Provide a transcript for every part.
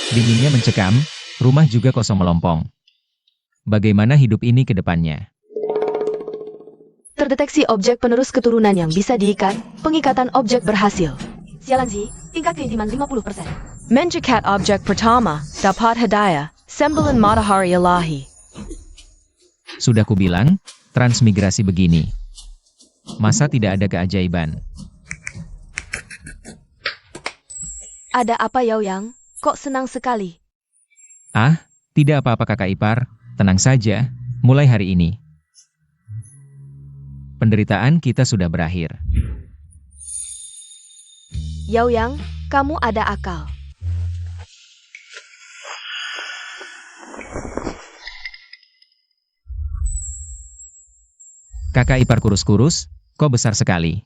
Dinginnya mencekam, rumah juga kosong melompong. Bagaimana hidup ini ke depannya? Terdeteksi objek penerus keturunan yang bisa diikat, pengikatan objek berhasil. Sialan Zi, tingkat keintiman 50%. Menjikat objek pertama, dapat hadiah, sembilan matahari ilahi. Sudah kubilang, transmigrasi begini. Masa tidak ada keajaiban? Ada apa Yaoyang? Kok senang sekali? Ah, tidak apa-apa kakak ipar, tenang saja, mulai hari ini. Penderitaan kita sudah berakhir. Yaoyang, kamu ada akal. Kakak ipar kurus-kurus, kok besar sekali?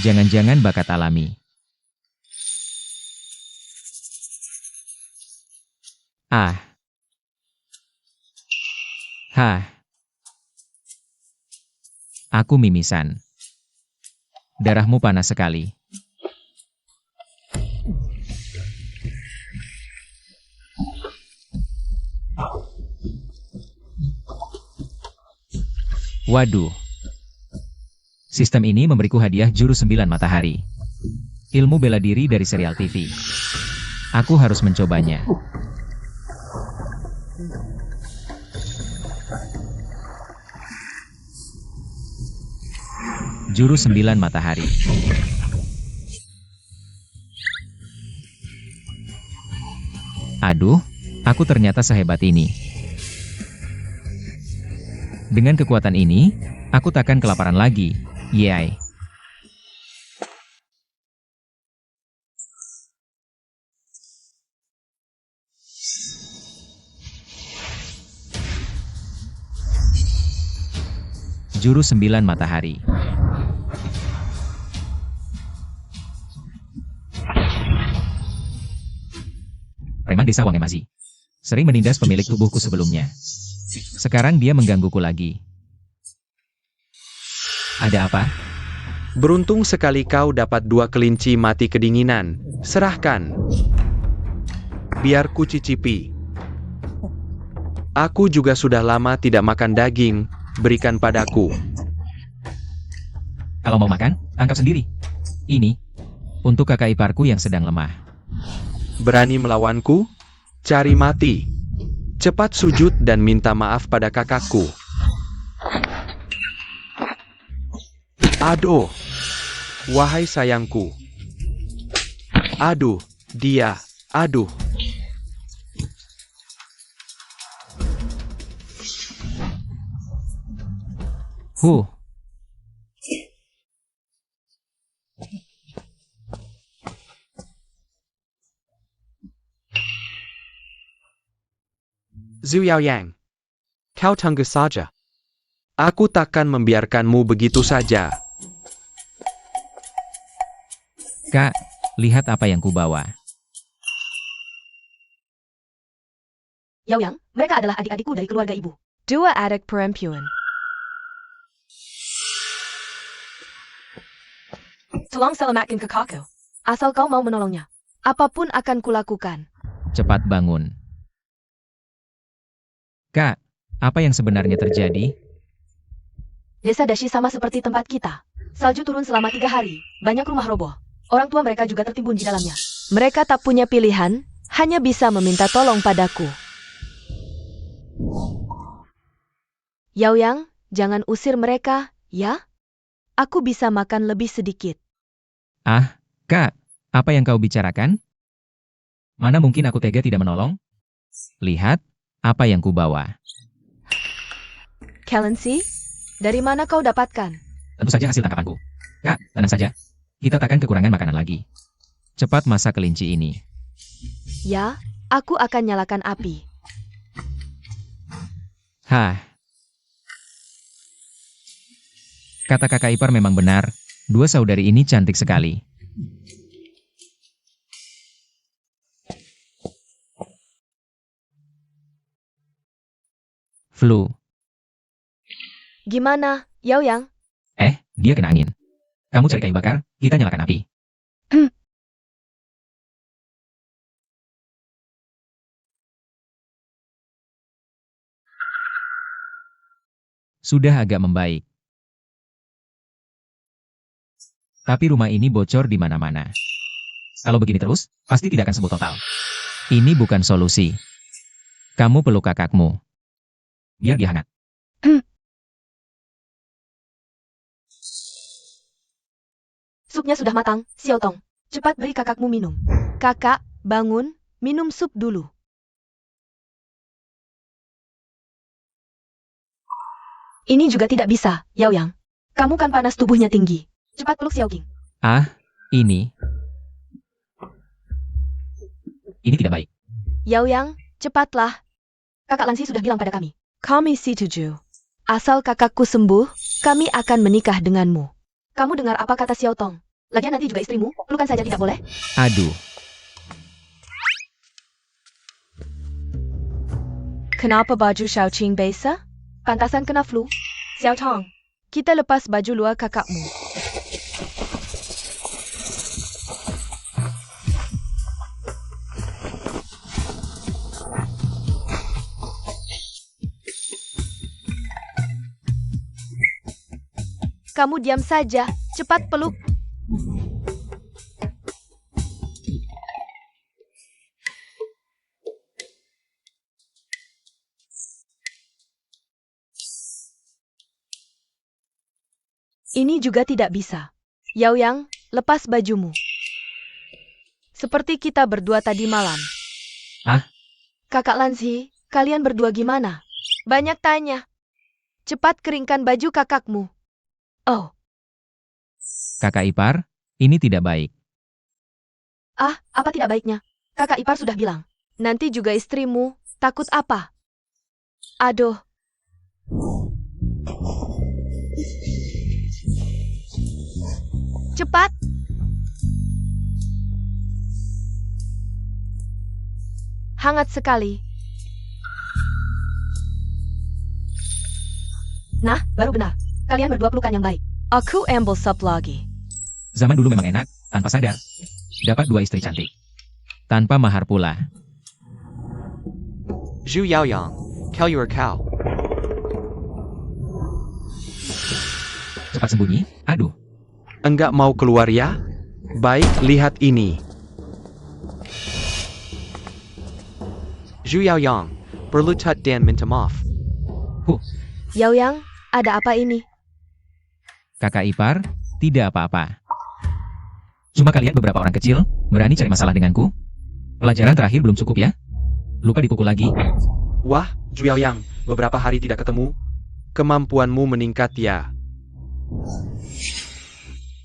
Jangan-jangan bakat alami. Ah. Hah. Aku mimisan. Darahmu panas sekali. Waduh. Sistem ini memberiku hadiah jurus 9 matahari. Ilmu bela diri dari serial TV. Aku harus mencobanya. Jurus 9 matahari. Aduh, aku ternyata sehebat ini. Dengan kekuatan ini, aku takkan kelaparan lagi. Yay. Jurus 9 matahari. Preman desa Wangemazi. Sering menindas pemilik tubuhku sebelumnya. Sekarang dia menggangguku lagi. Ada apa? Beruntung sekali kau dapat 2 kelinci mati kedinginan. Serahkan. Biar ku cicipi. Aku juga sudah lama tidak makan daging. Berikan padaku. Kalau mau makan, tangkap sendiri. Ini untuk kakak iparku yang sedang lemah. Berani melawanku? Cari mati. Cepat sujud dan minta maaf pada kakakku. Aduh. Wahai sayangku. Aduh, dia. Aduh. Huh. Zhu Yaoyang. Kau tunggu saja. Aku takkan membiarkanmu begitu saja. Kak, lihat apa yang kubawa. Yaoyang, mereka adalah adik-adikku dari keluarga ibu. Dua adik perempuan. Tolong selamatkan kakakku. Asal kau mau menolongnya. Apapun akan kulakukan. Cepat bangun. Kak, apa yang sebenarnya terjadi? Desa Dashi sama seperti tempat kita. Salju turun selama 3 hari. Banyak rumah roboh. Orang tua mereka juga tertimbun di dalamnya. Mereka tak punya pilihan, hanya bisa meminta tolong padaku. Yaoyang, jangan usir mereka, ya? Aku bisa makan lebih sedikit. Ah, Kak, apa yang kau bicarakan? Mana mungkin aku tega tidak menolong? Lihat, apa yang kubawa. Kalensi, dari mana kau dapatkan? Tentu saja hasil tangkapanku. Kak, tenang saja. Kita takkan kekurangan makanan lagi. Cepat masak kelinci ini. Ya, aku akan nyalakan api. Hah. Kata kakak ipar memang benar. 2 saudari ini cantik sekali. Flu. Gimana, Yaoyang? Dia kena angin. Kamu cari kayu bakar, kita nyalakan api. sudah agak membaik. Tapi rumah ini bocor di mana-mana. Kalau begini terus, pasti tidak akan sembuh total. Ini bukan solusi. Kamu peluk kakakmu. Biar dia hangat. Supnya sudah matang, Xiao Tong. Cepat beri kakakmu minum. Kakak, bangun, minum sup dulu. Ini juga tidak bisa, Yao Yang. Kamu kan panas tubuhnya tinggi. Cepat peluk Xiao Qing. Ah, ini. Ini tidak baik. Yao Yang, cepatlah. Kakak Lansi sudah bilang pada kami. Kami setuju. Asal kakakku sembuh, kami akan menikah denganmu. Kamu dengar apa kata Xiao Tong? Lagian nanti juga istrimu, pelukan saja tidak boleh? Aduh, Kenapa baju Xiao Qing basah? Pantasan kena flu. Xiao Tong, kita lepas baju luar kakakmu. Kamu diam saja, cepat peluk. Ini juga tidak bisa. Yao Yang, lepas bajumu. Seperti kita berdua tadi malam. Ah? Kakak Lansi, kalian berdua gimana? Banyak tanya. Cepat keringkan baju kakakmu. Oh, kakak ipar, ini tidak baik. ah, apa tidak baiknya? Kakak ipar sudah bilang. Nanti juga istrimu, takut apa? Aduh. Cepat. Hangat sekali. Nah, baru benar. Kalian berdua pelukan yang baik. Aku ambil sup lagi. Zaman dulu memang enak, tanpa sadar. Dapat 2 istri cantik. Tanpa mahar pula. Zhu Yaoyang, kill your cow. Cepat sembunyi, aduh. Enggak mau keluar ya? Baik, lihat ini. Zhu Yaoyang, berlutut dan minta maaf. Yao Yang, ada apa ini? Kakak ipar, tidak apa-apa. Cuma kalian beberapa orang kecil, berani cari masalah denganku? Pelajaran terakhir belum cukup ya? Lupa dipukul lagi? Wah, Zhu Yaoyang, beberapa hari tidak ketemu. Kemampuanmu meningkat ya.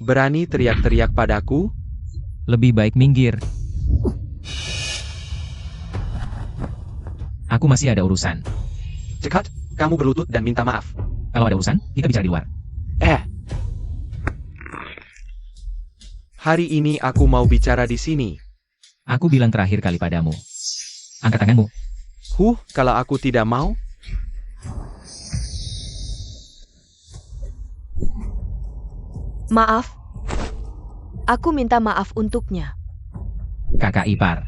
Berani teriak-teriak padaku? Lebih baik minggir. Aku masih ada urusan. Cekat, kamu berlutut dan minta maaf. Kalau ada urusan, kita bicara di luar. Hari ini aku mau bicara di sini. Aku bilang terakhir kali padamu. Angkat tanganmu. Kalau aku tidak mau? Maaf. Aku minta maaf untuknya. Kakak ipar.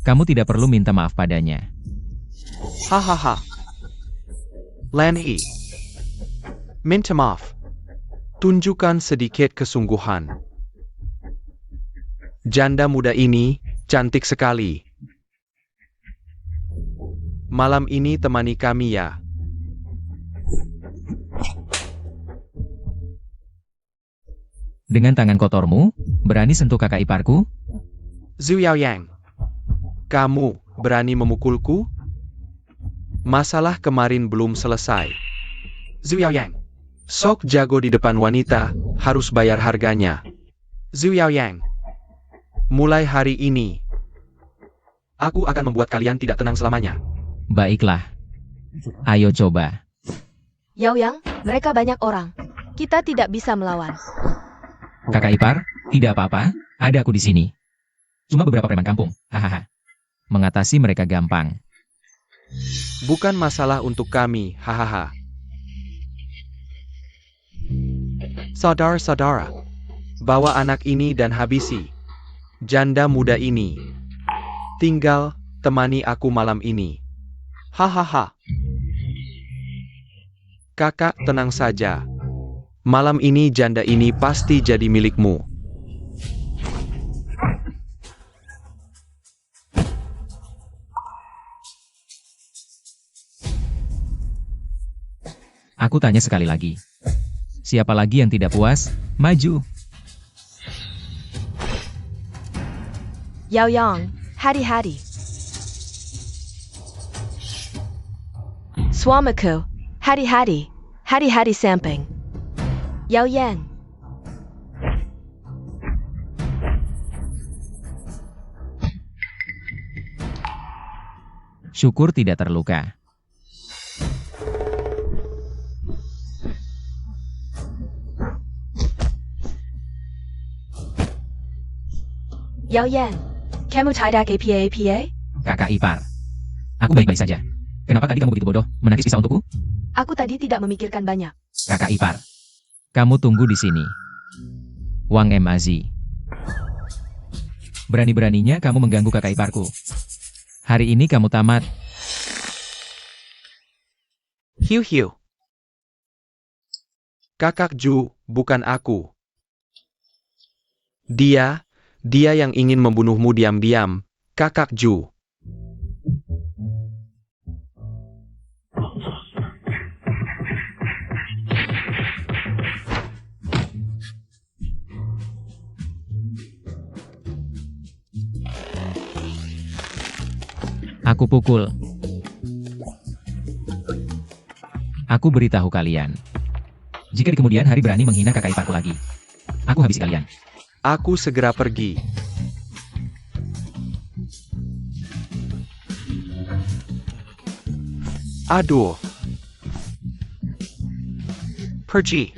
Kamu tidak perlu minta maaf padanya. Hahaha. Lan Yi. Minta maaf. Tunjukkan sedikit kesungguhan. Janda muda ini cantik sekali. Malam ini temani kami ya. Dengan tangan kotormu, berani sentuh kakak iparku? Zhu Yaoyang. Kamu berani memukulku? Masalah kemarin belum selesai. Zhu Yaoyang. Sok jago di depan wanita, harus bayar harganya. Zhu Yaoyang. Mulai hari ini, aku akan membuat kalian tidak tenang selamanya. Baiklah. Ayo coba. Yao Yang, mereka banyak orang. Kita tidak bisa melawan. Kakak ipar, tidak apa-apa, ada aku di sini. Cuma beberapa preman kampung, hahaha. Mengatasi mereka gampang. Bukan masalah untuk kami, hahaha. Saudara-saudara, bawa anak ini dan habisi janda muda ini. Tinggal temani aku malam ini. Hahaha. Kakak, tenang saja. Malam ini janda ini pasti jadi milikmu. Aku tanya sekali lagi. Siapa lagi yang tidak puas? Maju. Yao Yang, hati-hati. Suamiku, hati-hati. Hati-hati samping. Yao Yang. Syukur tidak terluka. Yao Yan, kamu tidak apa-apa? Kakak ipar. Aku baik-baik saja. Kenapa tadi kamu begitu bodoh, menangis pisah untukku? Aku tadi tidak memikirkan banyak. Kakak ipar. Kamu tunggu di sini. Wang Mazi. Berani-beraninya kamu mengganggu kakak iparku. Hari ini kamu tamat. Hiu. Kakak Ju, bukan aku. Dia yang ingin membunuhmu diam-diam, Kakak Ju. Aku pukul. Aku beritahu kalian. Jika di kemudian hari berani menghina kakak iparku lagi, aku habisi kalian. Aku segera pergi. Aduh. Pergi.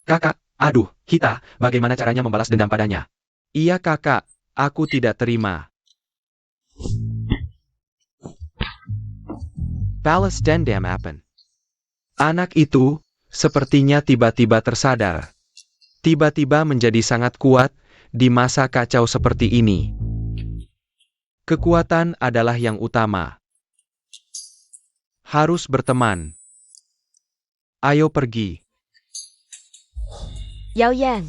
Kakak, aduh, Hita, bagaimana caranya membalas dendam padanya? Iya kakak, aku tidak terima. Balas dendam apa? Anak itu, sepertinya tiba-tiba tersadar. Tiba-tiba menjadi sangat kuat, di masa kacau seperti ini. Kekuatan adalah yang utama. Harus berteman. Ayo pergi. Yao Yan,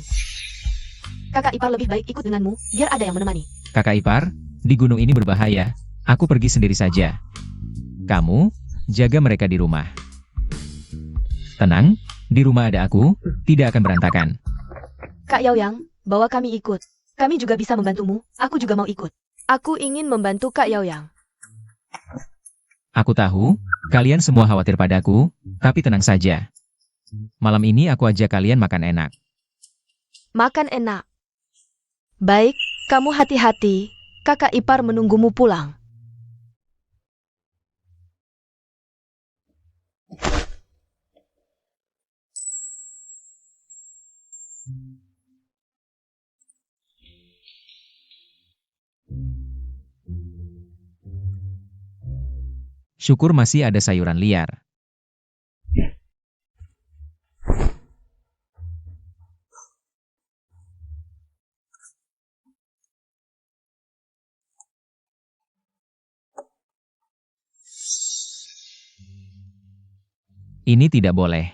kakak ipar lebih baik ikut denganmu, biar ada yang menemani. Kakak ipar, di gunung ini berbahaya. Aku pergi sendiri saja. Kamu, jaga mereka di rumah. Tenang, di rumah ada aku, tidak akan berantakan. Kak Yao Yang, bawa kami ikut. Kami juga bisa membantumu, aku juga mau ikut. Aku ingin membantu Kak Yao Yang. Aku tahu, kalian semua khawatir padaku, tapi tenang saja. Malam ini aku ajak kalian makan enak. Makan enak. Baik, kamu hati-hati, kakak ipar menunggumu pulang. Syukur masih ada sayuran liar. Ini tidak boleh.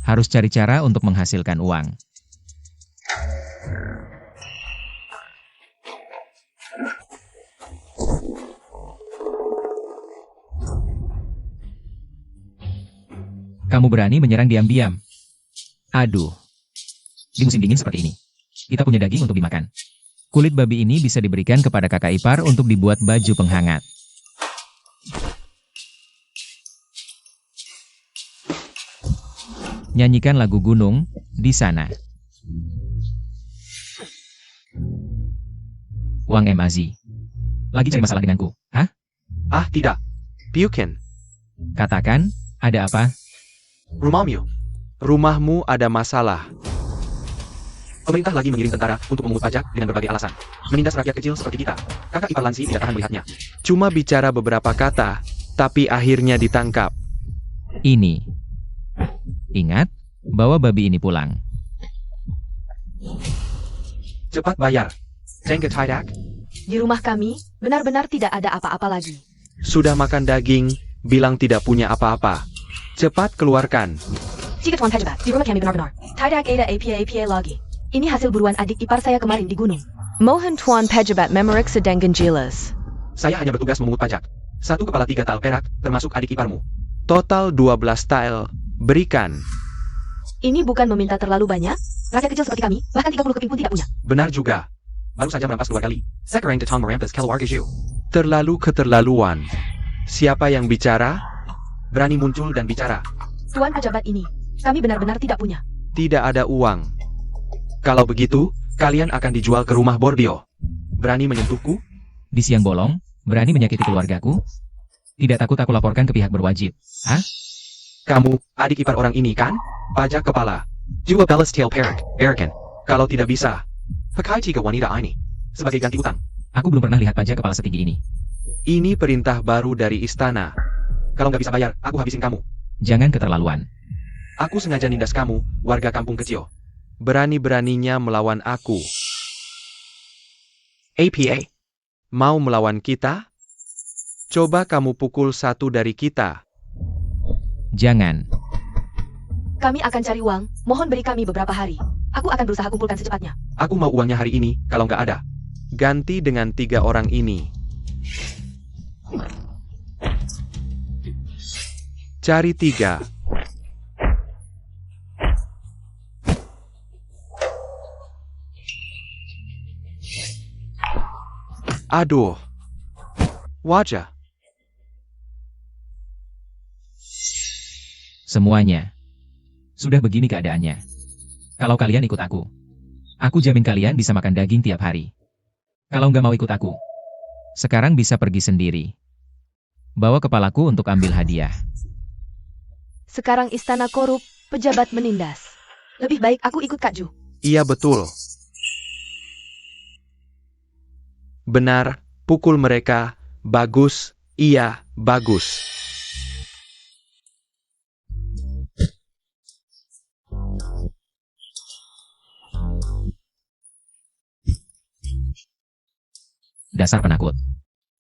Harus cari cara untuk menghasilkan uang. Kamu berani menyerang diam-diam. Aduh. Di musim dingin seperti ini, kita punya daging untuk dimakan. Kulit babi ini bisa diberikan kepada kakak ipar untuk dibuat baju penghangat. Nyanyikan lagu gunung di sana. Wang Mazi. Lagi cari masalah denganku, hah? Ah tidak. Piukin. Katakan, ada apa? Rumahmu ada masalah. Pemerintah lagi mengirim tentara untuk memungut pajak dengan berbagai alasan. Menindas rakyat kecil seperti kita. Kakak ipar Lansi tidak tahan melihatnya. Cuma bicara beberapa kata, tapi akhirnya ditangkap. Ini. Ingat, bawa babi ini pulang. Cepat bayar. Tengah tidak? Di rumah kami, benar-benar tidak ada apa-apa lagi. Sudah makan daging, bilang tidak punya apa-apa. Cepat keluarkan. Jika Tuan Pejabat, di rumah kami benar-benar tidak ada apa-apa lagi. Ini hasil buruan adik ipar saya kemarin di gunung. Mohon Tuan Pejabat memeriksa dengan jelas. Saya hanya bertugas memungut pajak. 1 kepala 3 tael perak, termasuk adik iparmu. Total 12 tael. Berikan. Ini bukan meminta terlalu banyak. Rakyat kecil seperti kami, bahkan 30 keping pun tidak punya. Benar juga. Baru saja merampas 2 kali. Sekarang datang merampas keluarga Zhu. Terlalu keterlaluan. Siapa yang bicara? Berani muncul dan bicara. Tuan Pejabat ini, kami benar-benar tidak punya. Tidak ada uang. Kalau begitu, kalian akan dijual ke rumah Bordio. Berani menyentuhku? Di siang bolong, berani menyakiti keluargaku? Tidak takut aku laporkan ke pihak berwajib. Hah? Kamu, adik ipar orang ini kan? Pajak kepala. Jual Bella's tail perak, Erican. Kalau tidak bisa, pakai 3 wanita ini. Sebagai ganti utang. Aku belum pernah lihat pajak kepala setinggi ini. Ini perintah baru dari istana. Kalau nggak bisa bayar, aku habisin kamu. Jangan keterlaluan. Aku sengaja nindas kamu, warga kampung kecil. Berani-beraninya melawan aku. APA. Mau melawan kita? Coba kamu pukul 1 dari kita. Jangan. Kami akan cari uang, mohon beri kami beberapa hari. Aku akan berusaha kumpulkan secepatnya. Aku mau uangnya hari ini, kalau nggak ada. Ganti dengan 3 orang ini. Cari 3. Aduh. Wajah. Semuanya. Sudah begini keadaannya. Kalau kalian ikut aku jamin kalian bisa makan daging tiap hari. Kalau nggak mau ikut aku, sekarang bisa pergi sendiri. Bawa kepalaku untuk ambil hadiah. Sekarang istana korup, pejabat menindas. Lebih baik aku ikut Kak Ju. Iya betul. Benar, pukul mereka. Bagus, iya, bagus. Dasar penakut.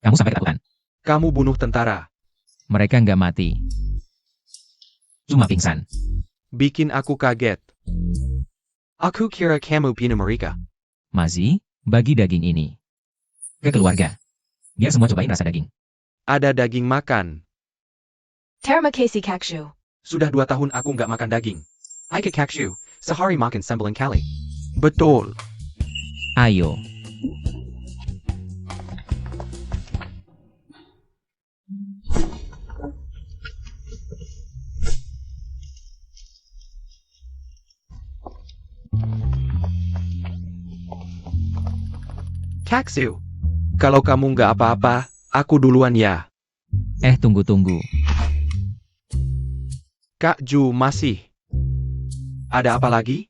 Kamu sampai ketakutan. Kamu bunuh tentara. Mereka nggak mati. Cuma pingsan. Bikin aku kaget. Aku kira kamu pina mereka. Mazi, bagi daging ini ke keluarga. Biar semua cobain rasa daging. Ada daging makan. Terima kasih Kak Ju. Sudah 2 tahun aku nggak makan daging. Aika kakshu, sehari makan 9 kali. Betul. Ayo. Kaksu. Kalau kamu nggak apa-apa, aku duluan ya. Tunggu. Kak Ju masih. Ada apa lagi?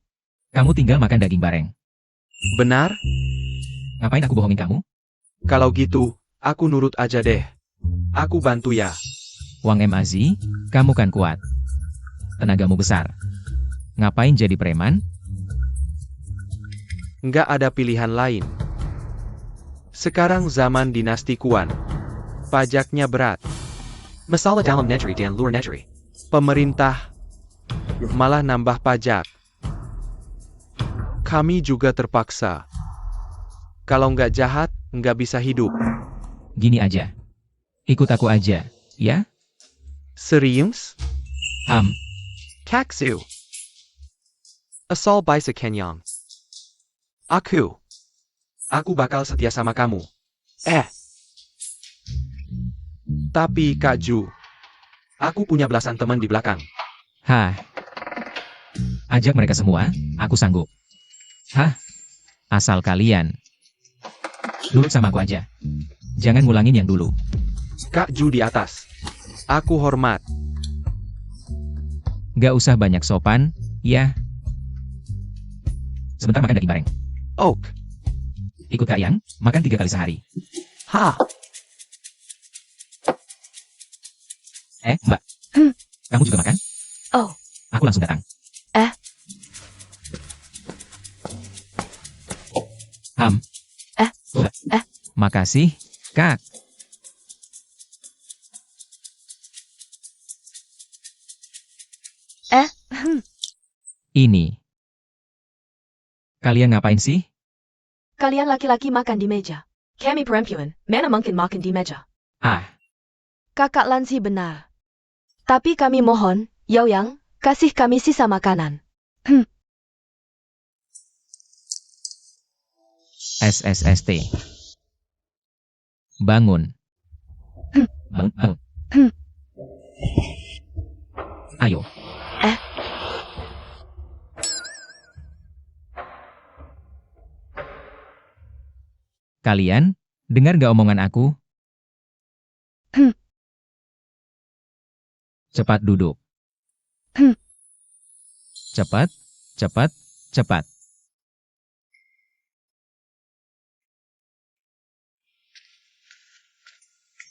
Kamu tinggal makan daging bareng. Benar? Ngapain aku bohongin kamu? Kalau gitu, aku nurut aja deh. Aku bantu ya. Wang Mazi, kamu kan kuat. Tenagamu besar. Ngapain jadi preman? Nggak ada pilihan lain. Sekarang zaman dinasti Kuan. Pajaknya berat. Masalah dalam negeri dan luar negeri. Pemerintah malah nambah pajak. Kami juga terpaksa. Kalau nggak jahat, nggak bisa hidup. Gini aja. Ikut aku aja, ya? Serius? Am. Kaksu. Asal bisa kenyang. Aku bakal setia sama kamu. Tapi Kak Ju, aku punya belasan teman di belakang. Hah. Ajak mereka semua, aku sanggup. Hah? Asal kalian nurut sama aku aja. Jangan ngulangin yang dulu. Kak Ju di atas. Aku hormat. Gak usah banyak sopan, ya. Sebentar makan daging bareng. Oak. Ikut Kak Yang, makan 3 kali sehari. Ha. Mbak. Kamu juga makan? Oh. Aku langsung datang. Makasih, Kak. Ini. Kalian ngapain sih? Kalian laki-laki makan di meja. Kami perempuan, mana mungkin makan di meja. Ah, Kakak Lansi benar. Tapi kami mohon, Yao Yang, kasih kami sisa makanan. SSST. Bangun. Bangun. Ayo. Kalian, dengar gak omongan aku? Cepat duduk. Cepat, cepat, cepat.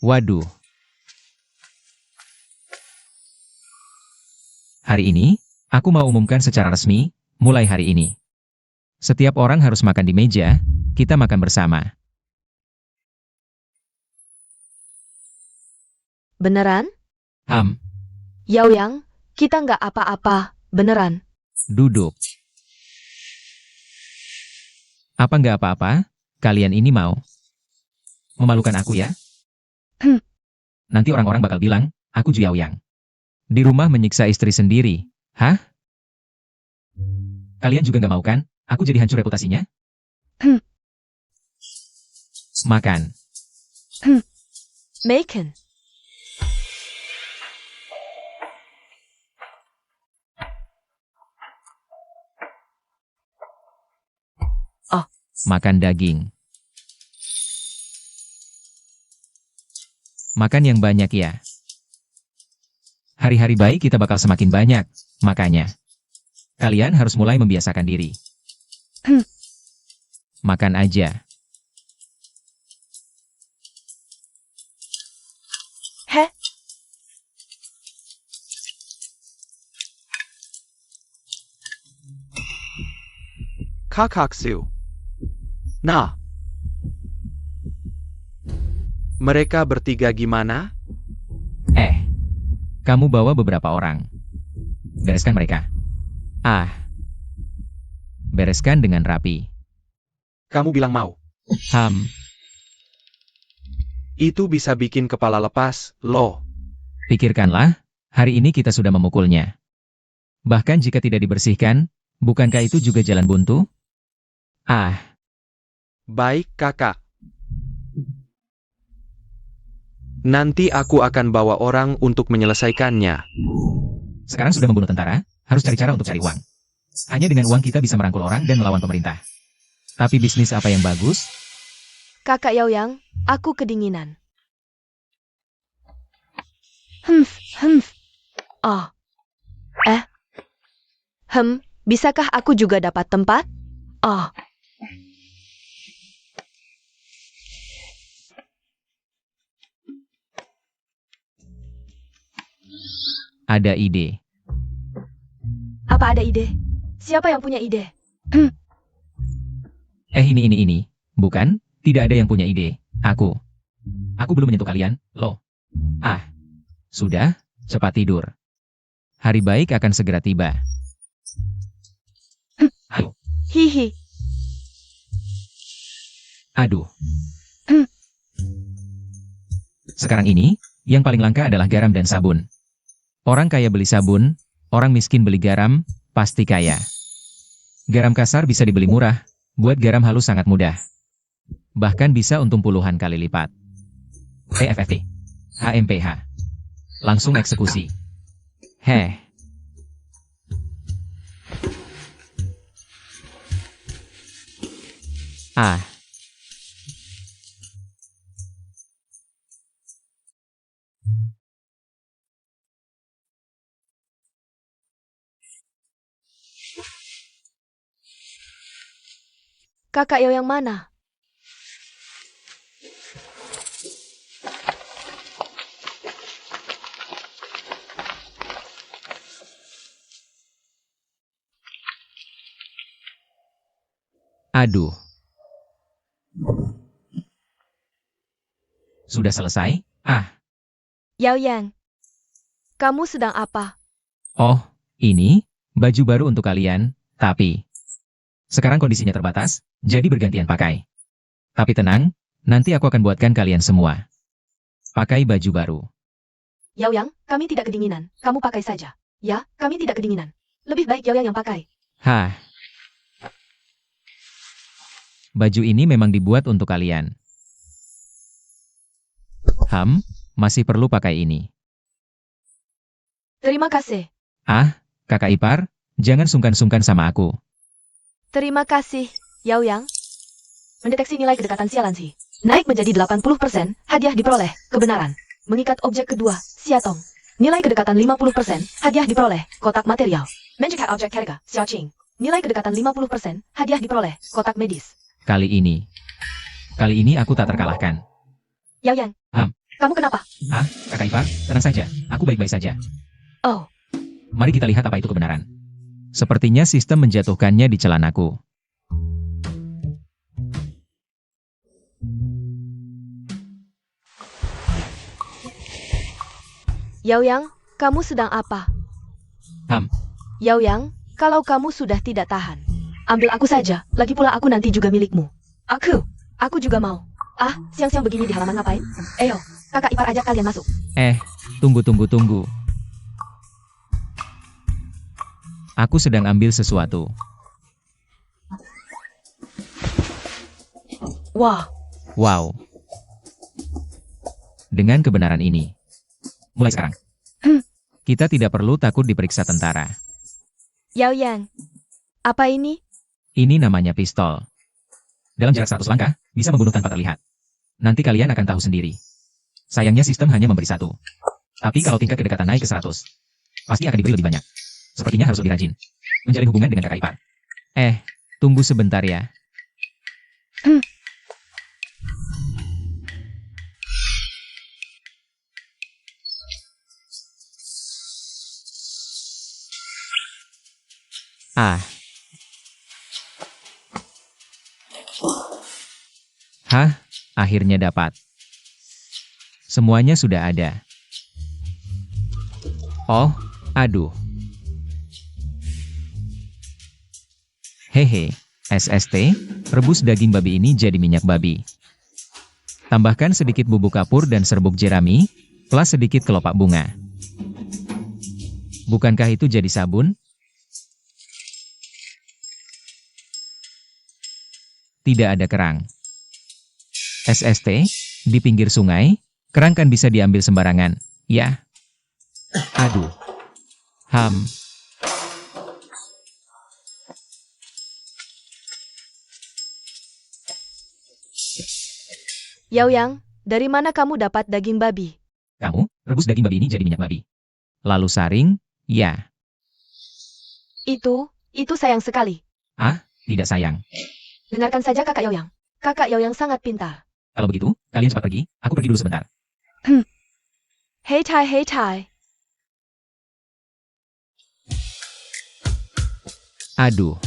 Waduh. Hari ini, aku mau umumkan secara resmi, mulai hari ini. Setiap orang harus makan di meja, kita makan bersama. Beneran? Yao Yang, kita nggak apa-apa, beneran. Duduk. Apa nggak apa-apa? Kalian ini mau memalukan aku ya? Nanti orang-orang bakal bilang, aku Yao Yang. Di rumah menyiksa istri sendiri. Hah? Kalian juga nggak mau kan? Aku jadi hancur reputasinya? Makan. Makan. Makan daging. Makan yang banyak ya. Hari-hari baik kita bakal semakin banyak, makanya. Kalian harus mulai membiasakan diri. Makan aja. Heh, Kakaksu. Nah. Mereka bertiga gimana? Kamu bawa beberapa orang. Bereskan mereka. Bereskan dengan rapi. Kamu bilang mau. Itu bisa bikin kepala lepas, loh. Pikirkanlah, hari ini kita sudah memukulnya. Bahkan jika tidak dibersihkan, bukankah itu juga jalan buntu? Baik, kakak. Nanti aku akan bawa orang untuk menyelesaikannya. Sekarang sudah membunuh tentara, harus cari cara untuk cari uang. Hanya dengan uang kita bisa merangkul orang dan melawan pemerintah. Tapi bisnis apa yang bagus? Kakak Yao Yang, aku kedinginan. Bisakah aku juga dapat tempat? Ada ide. Apa ada ide? Siapa yang punya ide? Ini. Bukan, tidak ada yang punya ide. Aku. Aku belum menyentuh kalian, loh. Sudah, cepat tidur. Hari baik akan segera tiba. Ayo. Hihi. Aduh. Sekarang ini, yang paling langka adalah garam dan sabun. Orang kaya beli sabun, orang miskin beli garam, pasti kaya. Garam kasar bisa dibeli murah, buat garam halus sangat mudah. Bahkan bisa untung puluhan kali lipat. EFFT. HMPH. Langsung eksekusi. Kakak Yao yang mana? Aduh. Sudah selesai? Ah, Yao Yang, kamu sedang apa? oh, ini baju baru untuk kalian, tapi sekarang kondisinya terbatas, jadi bergantian pakai. Tapi tenang, nanti aku akan buatkan kalian semua pakai baju baru. Yao Yang, kami tidak kedinginan. Kamu pakai saja. Ya, kami tidak kedinginan. Lebih baik Yao Yang yang pakai. Hah. Baju ini memang dibuat untuk kalian. Masih perlu pakai ini. Terima kasih. Ah, kakak ipar, jangan sungkan-sungkan sama aku. Terima kasih, Yao Yang. Mendeteksi nilai kedekatan sialan sih. Naik menjadi 80%, hadiah diperoleh. Kebenaran. Mengikat objek kedua, Siatong. Nilai kedekatan 50%, hadiah diperoleh. Kotak material. Menjikat objek harga, Xiaoqing. Nilai kedekatan 50%, hadiah diperoleh. Kotak medis. Kali ini aku tak terkalahkan. Yao Yang. Kamu kenapa? Ah, kakak ipar, tenang saja, aku baik-baik saja. Oh, Mari kita lihat apa itu kebenaran. Sepertinya sistem menjatuhkannya di celanaku. Yao Yang, kamu sedang apa? Yao Yang, kalau kamu sudah tidak tahan, ambil aku saja. Lagi pula aku nanti juga milikmu. Aku juga mau. Ah, siang-siang begini di halaman ngapain? Ayo, kakak ipar ajak kalian masuk. Tunggu. Aku sedang ambil sesuatu. Wah, Wow. Dengan kebenaran ini, mulai sekarang, kita tidak perlu takut diperiksa tentara. Yao Yang, apa ini? Ini namanya pistol. Dalam jarak 100 langkah, bisa membunuh tanpa terlihat. Nanti kalian akan tahu sendiri. Sayangnya sistem hanya memberi 1. Tapi kalau tingkat kedekatan naik ke 100, pasti akan diberi lebih banyak. Sepertinya harus lebih rajin menjalin hubungan dengan kakak ipar. Tunggu sebentar ya. Akhirnya dapat. Semuanya sudah ada. Oh, aduh. Hehe, SST, rebus daging babi ini jadi minyak babi. Tambahkan sedikit bubuk kapur dan serbuk jerami, plus sedikit kelopak bunga. Bukankah itu jadi sabun? Tidak ada kerang. SST, di pinggir sungai, kerang kan bisa diambil sembarangan, ya? Aduh. Yao Yang, dari mana kamu dapat daging babi? Kamu, rebus daging babi ini jadi minyak babi. Lalu saring, ya. Itu sayang sekali. Tidak sayang. Dengarkan saja kakak Yao Yang. Kakak Yao Yang sangat pintar. Kalau begitu, kalian cepat pergi, aku pergi dulu sebentar. Hei Chai. Aduh.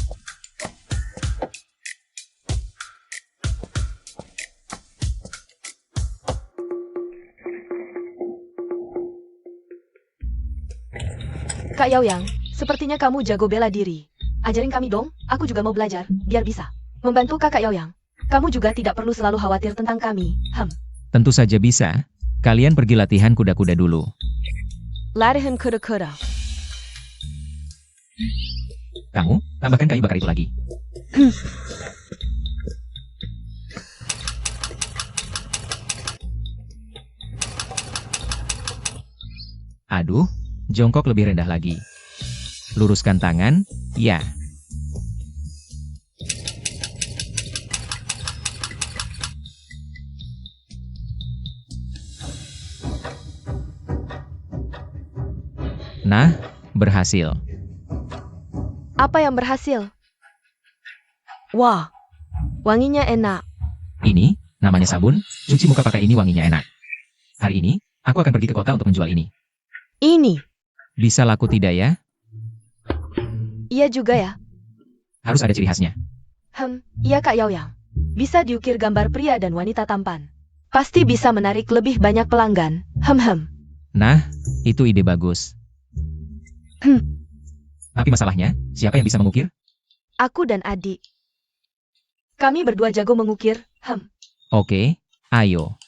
Kak Yao Yang, sepertinya kamu jago bela diri. Ajarin kami dong, aku juga mau belajar, biar bisa membantu kakak Yao Yang. Kamu juga tidak perlu selalu khawatir tentang kami. Tentu saja bisa. Kalian pergi latihan kuda-kuda dulu. Latihan kuda-kuda. Kamu, tambahkan kayu bakar itu lagi. Aduh, jongkok lebih rendah lagi. Luruskan tangan, ya. Nah, berhasil. Apa yang berhasil? Wah, wanginya enak. Ini, namanya sabun, cuci muka pakai ini wanginya enak. Hari ini, aku akan pergi ke kota untuk menjual ini. Ini, Bisa laku tidak ya? iya juga ya. Harus ada ciri khasnya. Iya Kak Yao Yang. Bisa diukir gambar pria dan wanita tampan. Pasti bisa menarik lebih banyak pelanggan. Nah, itu ide bagus. Hmm. Tapi masalahnya, siapa yang bisa mengukir? Aku dan adik. Kami berdua jago mengukir. Oke, ayo.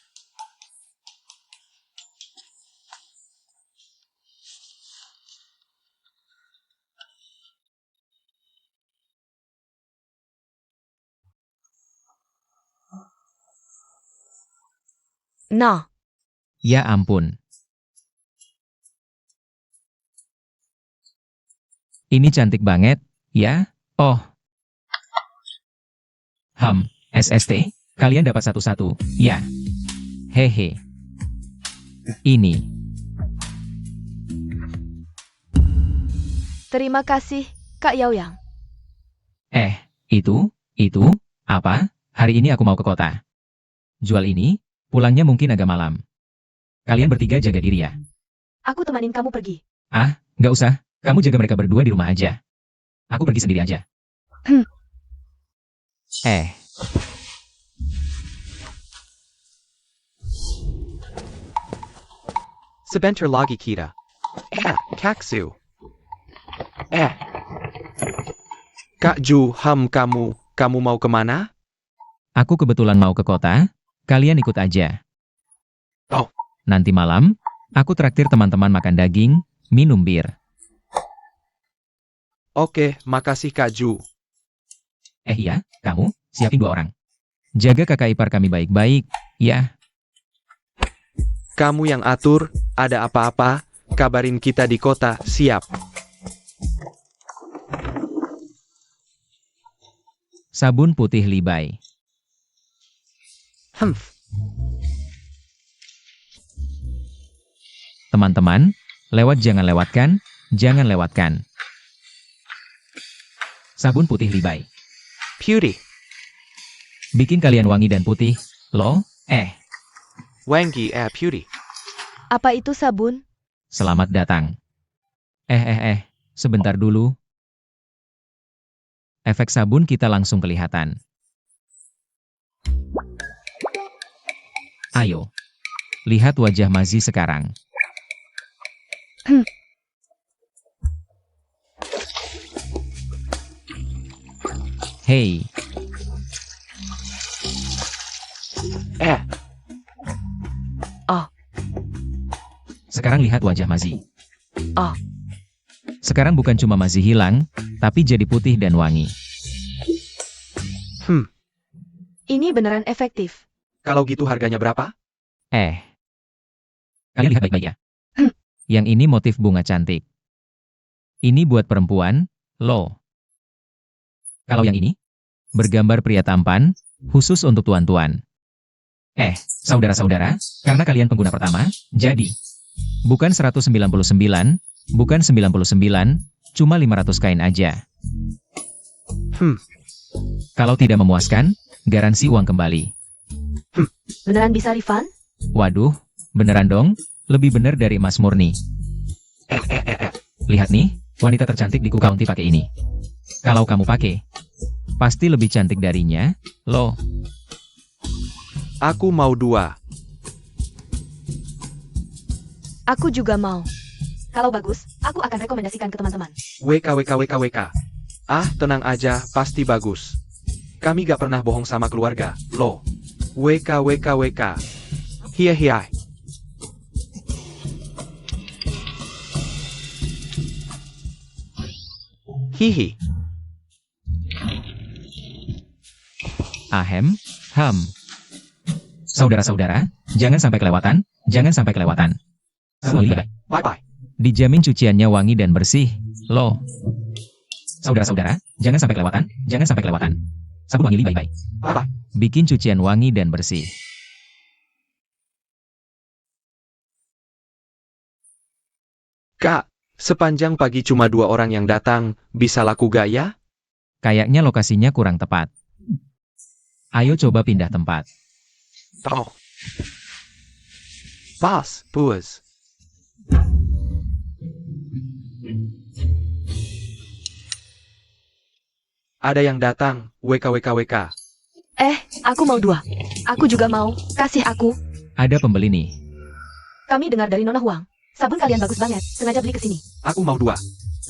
Nah, Ya ampun. Ini cantik banget, ya? Oh. SST, kalian dapat satu-satu, ya. Hehe. Ini. terima kasih, Kak Yaoyang. Itu, apa? Hari ini aku mau ke kota. Jual ini, pulangnya mungkin agak malam. Kalian bertiga jaga diri ya. Aku temanin kamu pergi. Nggak usah. Kamu jaga mereka berdua di rumah aja. Aku pergi sendiri aja. Sebentar lagi kita. Kaksu. Kak Ju, kamu mau kemana? Aku kebetulan mau ke kota. Kalian ikut aja. Oh. Nanti malam, aku traktir teman-teman makan daging, minum bir. Oke, makasih Kak Ju. Iya, kamu, siapin 2 orang. Jaga kakak ipar kami baik-baik, ya. Kamu yang atur, ada apa-apa, kabarin kita di kota, siap. Sabun putih Libai. Teman-teman, jangan lewatkan. Sabun putih Libai. Beauty. Bikin kalian wangi dan putih, loh. Wangi, beauty. Apa itu sabun? Selamat datang. Sebentar dulu. Efek sabun kita langsung kelihatan. Ayo. Lihat wajah Mazi sekarang. Hei. Sekarang lihat wajah Mazi. Sekarang bukan cuma Mazi hilang, tapi jadi putih dan wangi. Ini beneran efektif. Kalau gitu harganya berapa? Kalian lihat baik-baik ya. Yang ini motif bunga cantik. Ini buat perempuan, loh. Kalau yang ini, bergambar pria tampan, khusus untuk tuan-tuan. Saudara-saudara, karena kalian pengguna pertama, jadi bukan 199, bukan 99, cuma 500 kain aja. Kalau tidak memuaskan, garansi uang kembali. Beneran bisa refund? Waduh, beneran dong, lebih bener dari emas murni. Lihat nih, wanita tercantik di Cook County pakai ini. Kalau kamu pakai, pasti lebih cantik darinya, loh. Aku mau 2. Aku juga mau. Kalau bagus, aku akan rekomendasikan ke teman-teman. WK. Tenang aja, pasti bagus. Kami gak pernah bohong sama keluarga, loh. WK. Hiya. Hihi. Saudara-saudara, jangan sampai kelewatan. Bye-bye. Dijamin cuciannya wangi dan bersih, loh. Saudara-saudara, jangan sampai kelewatan. Sabun wangi Libai. Bye-bye. Bikin cucian wangi dan bersih. Kak, sepanjang pagi cuma 2 orang yang datang, bisa laku gak ya? Kayaknya lokasinya kurang tepat. Ayo coba pindah tempat. Bus. Ada yang datang, WK. Aku mau 2. Aku juga mau, kasih aku. Ada pembeli nih. Kami dengar dari Nona Huang. Sabun kalian bagus banget, sengaja beli ke sini. Aku mau 2.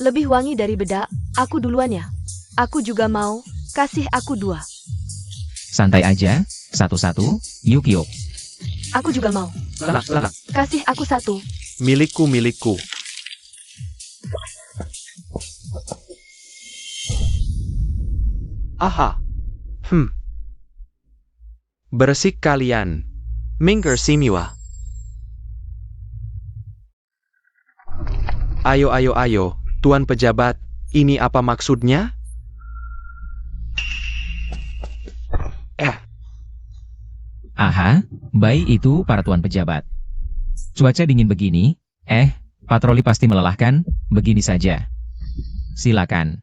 Lebih wangi dari bedak, aku duluan ya. Aku juga mau, kasih aku 2. Santai aja, satu-satu, yuk. Aku juga mau, Lala. kasih aku 1. Milikku. Aha. Bersih kalian. Minggir Simua. Ayo, Tuan Pejabat, ini apa maksudnya? Aha, bayi itu para tuan pejabat. Cuaca dingin begini, patroli pasti melelahkan, begini saja. Silakan.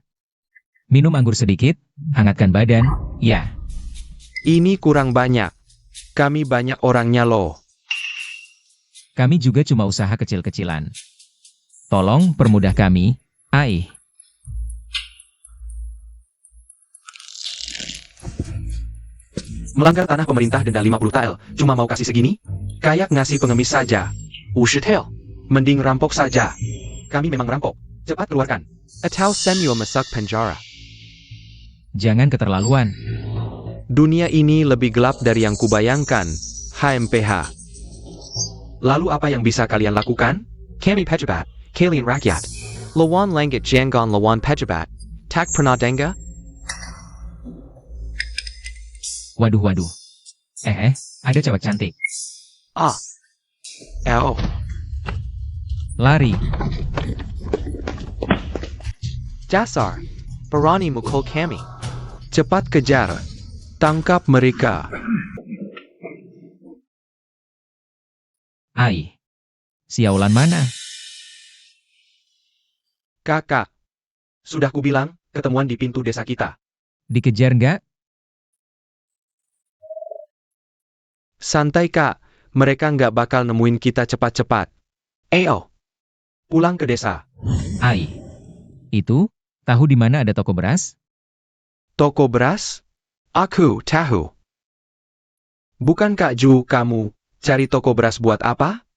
Minum anggur sedikit, hangatkan badan, ya. Ini kurang banyak. Kami banyak orangnya loh. Kami juga cuma usaha kecil-kecilan. Tolong permudah kami, Ai. Melanggar tanah pemerintah denda 50 tael, cuma mau kasih segini? Kayak ngasih pengemis saja. 50 tael. Mending rampok saja. Kami memang rampok. Cepat keluarkan. Atau Samuel masuk penjara. Jangan keterlaluan. Dunia ini lebih gelap dari yang kubayangkan. HMPH. Lalu apa yang bisa kalian lakukan? Kami pejabat. Kalian rakyat. Lawan langit jangan lawan pejabat. Tak pernah dengar? Waduh. Ada cewek cantik. Lari. Dasar. Berani mukul kami. Cepat kejar. Tangkap mereka. Ai. Siaulan mana? Kakak. Sudah kubilang, ketemuan di pintu desa kita. Dikejar nggak? Santai kak, mereka nggak bakal nemuin kita cepat-cepat. Pulang ke desa. Ai. Itu, tahu di mana ada toko beras? Toko beras? Aku tahu. Bukan Kak Ju, kamu cari toko beras buat apa?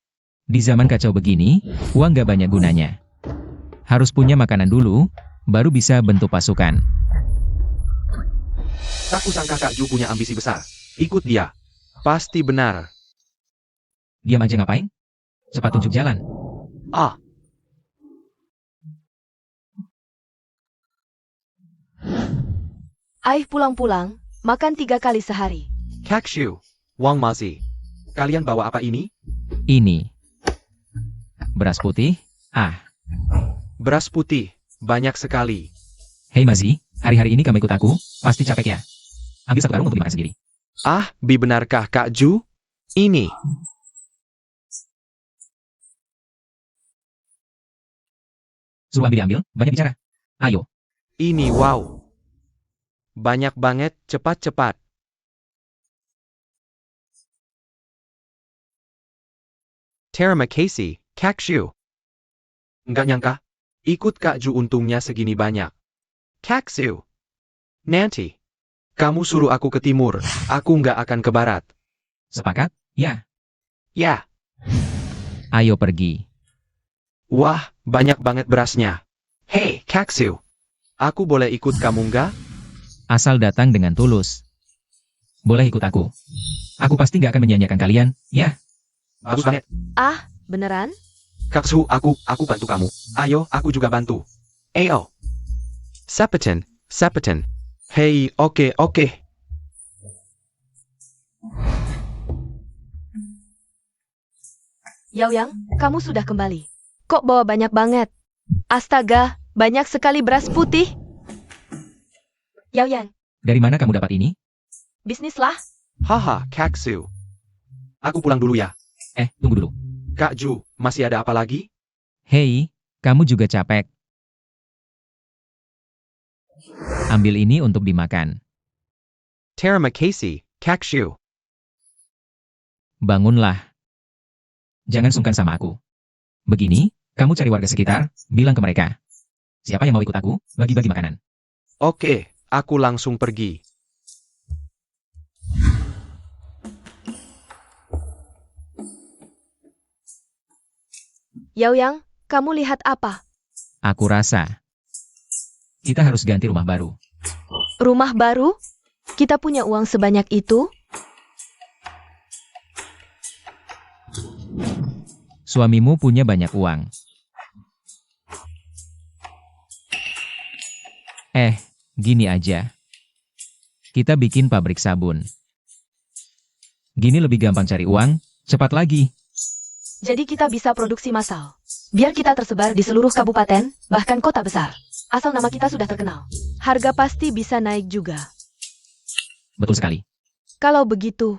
Di zaman kacau begini, uang nggak banyak gunanya. Harus punya makanan dulu, baru bisa bentuk pasukan. Tak kusangka Kak Ju punya ambisi besar. Ikut dia. Pasti benar. Diam aja ngapain? Cepat tunjuk jalan. Ai pulang-pulang, makan 3 kali sehari. Kak Shu, Wang Mazi. Kalian bawa apa ini? Ini. Beras putih? Beras putih. Banyak sekali. Hei Mazi, hari-hari ini kamu ikut aku, pasti capek ya. Ambil 1 karung untuk dimakan sendiri. Benarkah Kak Ju? Ini. Suruh ambil, banyak bicara. Ayo. Ini wow. Banyak banget, cepat-cepat. Terima kasih, Kak Shu. Nggak nyangka. Ikut Kak Ju untungnya segini banyak. Kak Shu. Nanti. Kamu suruh aku ke timur, aku nggak akan ke barat. Sepakat? Ya. Ya. Ayo pergi. Wah, banyak banget berasnya. Hei, Kak Shu. Aku boleh ikut kamu nggak? Asal datang dengan tulus. Boleh ikut aku. Aku pasti nggak akan menyanyiakan kalian, ya. Bagus banget. Beneran? Kak Shu, aku bantu kamu. Ayo, aku juga bantu. Sapetan. Hei, oke. Yaoyang, kamu sudah kembali. Kok bawa banyak banget? Astaga, banyak sekali beras putih. Yaoyang, Dari mana kamu dapat ini? bisnis lah. Haha, Kak Shu. Aku pulang dulu ya. Tunggu dulu. Kak Ju, masih ada apa lagi? Hei, kamu juga capek. Ambil ini untuk dimakan. Terima kasih, Kak Shu. Bangunlah. Jangan sungkan sama aku. Begini, kamu cari warga sekitar, bilang ke mereka. Siapa yang mau ikut aku, bagi-bagi makanan. Oke, aku langsung pergi. Yao Yang, kamu lihat apa? Aku rasa kita harus ganti rumah baru. Rumah baru? Kita punya uang sebanyak itu? Suamimu punya banyak uang. Gini aja. Kita bikin pabrik sabun. Gini lebih gampang cari uang, cepat lagi. Jadi kita bisa produksi massal. Biar kita tersebar di seluruh kabupaten, bahkan kota besar. Asal nama kita sudah terkenal. Harga pasti bisa naik juga. Betul sekali. Kalau begitu,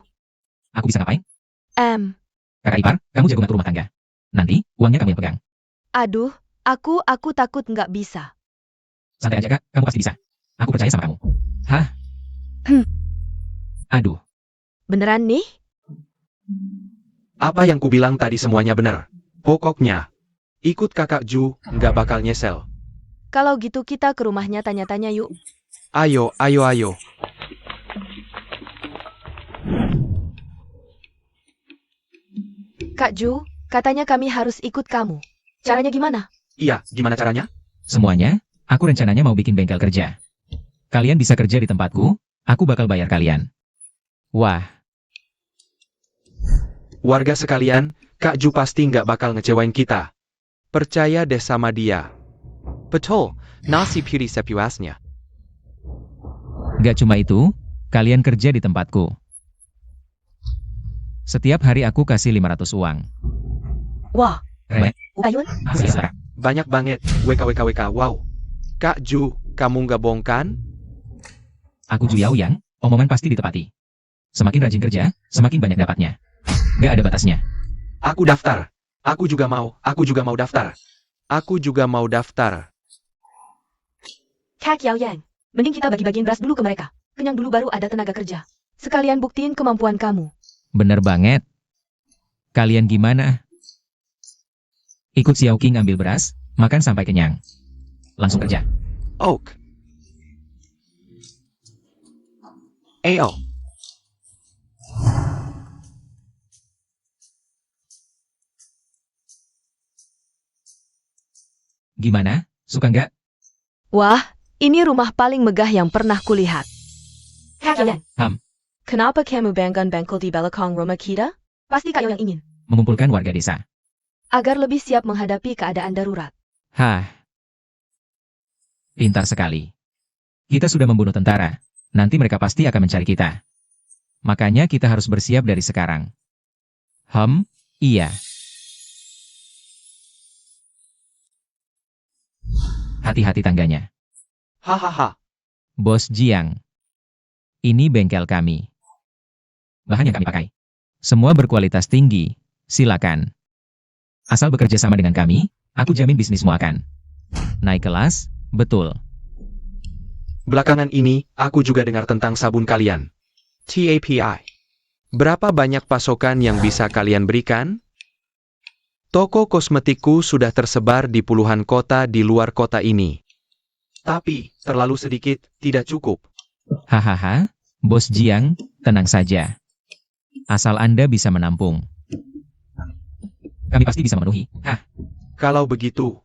Aku bisa ngapain? Kakak ipar, kamu jago ngatur rumah tangga. Nanti, uangnya kamu yang pegang. aduh, aku takut nggak bisa. Santai aja kak, kamu pasti bisa. Aku percaya sama kamu. Hah? Aduh, Beneran nih? Apa yang kubilang tadi semuanya benar. Pokoknya, ikut kakak Ju, nggak bakal nyesel. Kalau gitu kita ke rumahnya tanya-tanya yuk. Ayo, ayo, ayo. Kak Ju, katanya kami harus ikut kamu. Caranya gimana? Iya, gimana caranya? semuanya, aku rencananya mau bikin bengkel kerja. Kalian bisa kerja di tempatku, aku bakal bayar kalian. Wah, Warga sekalian, Kak Ju pasti nggak bakal ngecewain kita. Percaya deh sama dia. Betul, nasi piri sepuasnya. gak cuma itu, kalian kerja di tempatku. Setiap hari aku kasih 500 uang. Wah, Keren. Ukayun? Selesai. Banyak banget, WKWKWK, wow. Kak Ju, kamu nggak bohong kan? Aku Ju Yao Yang, omongan pasti ditepati. Semakin rajin kerja, semakin banyak dapatnya. Gak ada batasnya. Aku daftar. Aku juga mau daftar. Aku juga mau daftar. Kak Yao Yang, mending kita bagi-bagiin beras dulu ke mereka. Kenyang dulu baru ada tenaga kerja. Sekalian buktiin kemampuan kamu. Bener banget. Kalian gimana? Ikut Xiao King ambil beras, makan sampai kenyang. Langsung kerja. Oak. Ayo. Gimana? Suka nggak? Wah, ini rumah paling megah yang pernah kulihat. Kak Yao Yang, kenapa kamu bangun bengkel di belakang rumah kita? Pasti Kak Yao yang ingin. Mengumpulkan warga desa. Agar lebih siap menghadapi keadaan darurat. Hah. Pintar sekali. Kita sudah membunuh tentara. Nanti mereka pasti akan mencari kita. Makanya kita harus bersiap dari sekarang. Iya. Hati-hati tangganya. Hahaha. Bos Jiang. Ini bengkel kami. Bahan yang kami pakai. Semua berkualitas tinggi. Silakan. Asal bekerja sama dengan kami, aku jamin bisnismu akan naik kelas, betul. Belakangan ini, aku juga dengar tentang sabun kalian. TAPI. Berapa banyak pasokan yang bisa kalian berikan? Toko kosmetikku sudah tersebar di puluhan kota di luar kota ini. Tapi, terlalu sedikit, tidak cukup. Hahaha, Bos Jiang, tenang saja. Asal Anda bisa menampung. Kami pasti bisa memenuhi. Kalau begitu,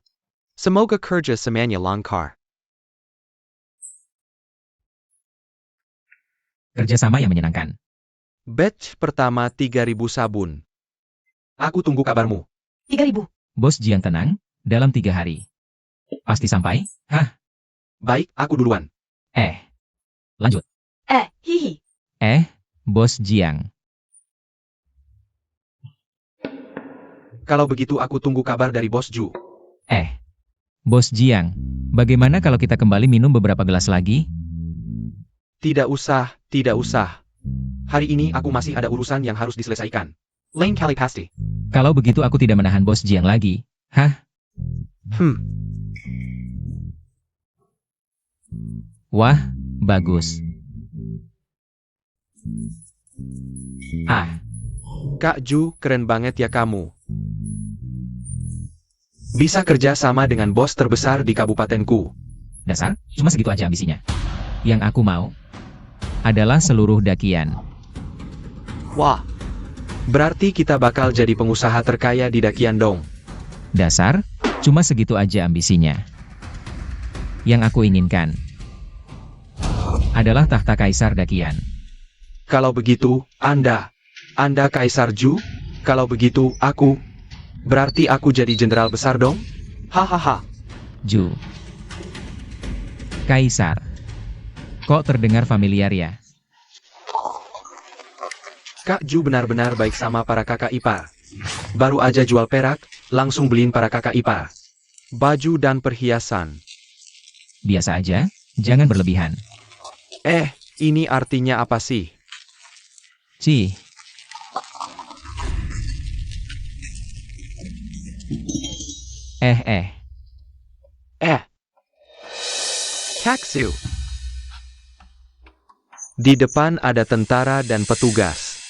semoga kerja semuanya lancar. Kerjasama yang menyenangkan. Batch pertama 3.000 sabun. Aku tunggu kabarmu. 3.000. Bos Jiang tenang, dalam 3 hari. Pasti sampai? Baik, aku duluan. Lanjut. Hihi. Bos Jiang. Kalau begitu aku tunggu kabar dari Bos Ju. Bos Jiang, bagaimana kalau kita kembali minum beberapa gelas lagi? Tidak usah, tidak usah. Hari ini aku masih ada urusan yang harus diselesaikan. Lain kali pasti. Kalau begitu aku tidak menahan Bos Jiang lagi. Wah, bagus. Kak Ju, keren banget ya kamu. Bisa kerja sama dengan bos terbesar di kabupatenku. Dasar, cuma segitu aja ambisinya. Yang aku mau adalah seluruh Dakian. Wah, berarti kita bakal jadi pengusaha terkaya di Dakian dong. Dasar, cuma segitu aja ambisinya. Yang aku inginkan adalah tahta Kaisar Dakian. Kalau begitu, Anda Kaisar Ju? Kalau begitu, berarti aku jadi jenderal besar dong? Hahaha. Ju. Kaisar. Kok terdengar familiar ya? Kak Ju benar-benar baik sama para kakak ipar. Baru aja jual perak, langsung beliin para kakak ipar baju dan perhiasan. Biasa aja, jangan berlebihan. Ini artinya apa sih? Cih. Kaksu. Di depan ada tentara dan petugas.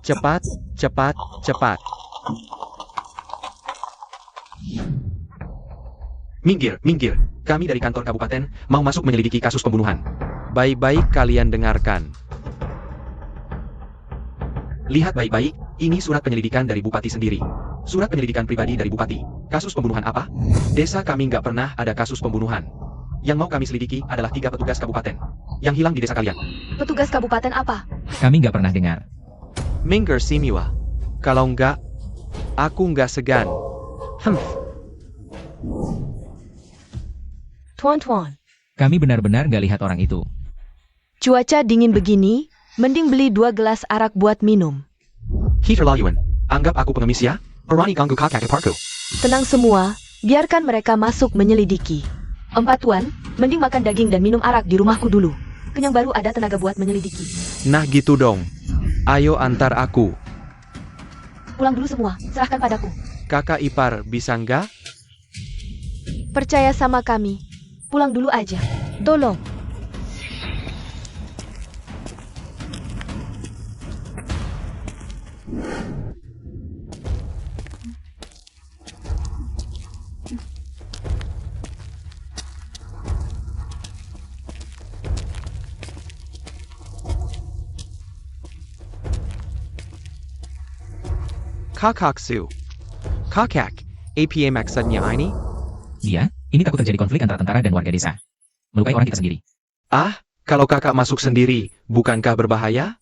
Cepat, cepat, cepat. Minggir, minggir. Kami dari kantor kabupaten mau masuk menyelidiki kasus pembunuhan. Baik-baik kalian dengarkan. Lihat baik-baik, ini surat penyelidikan dari bupati sendiri. Surat penyelidikan pribadi dari bupati. Kasus pembunuhan apa? Desa kami nggak pernah ada kasus pembunuhan. Yang mau kami selidiki adalah 3 petugas kabupaten yang hilang di desa kalian. Petugas kabupaten apa? Kami nggak pernah dengar. Minggir Simiwa. Kalau nggak, aku nggak segan. Tuan-tuan, Kami benar-benar nggak lihat orang itu. cuaca dingin begini, mending beli 2 gelas arak buat minum. Terlayuan. Anggap aku pengemis ya? Orani ganggu kakak iparku. Tenang semua, biarkan mereka masuk menyelidiki. 4 tuan, mending makan daging dan minum arak di rumahku dulu. Kenyang baru ada tenaga buat menyelidiki. Nah gitu dong. Ayo antar aku. Pulang dulu semua, serahkan padaku. Kakak ipar bisa nggak? Percaya sama kami. Pulang dulu aja. Tolong. Kakaksu. Kakak, apa maksudnya ini? Dia, ini takut terjadi konflik antara tentara dan warga desa. Melukai orang kita sendiri. Kalau kakak masuk sendiri, bukankah berbahaya?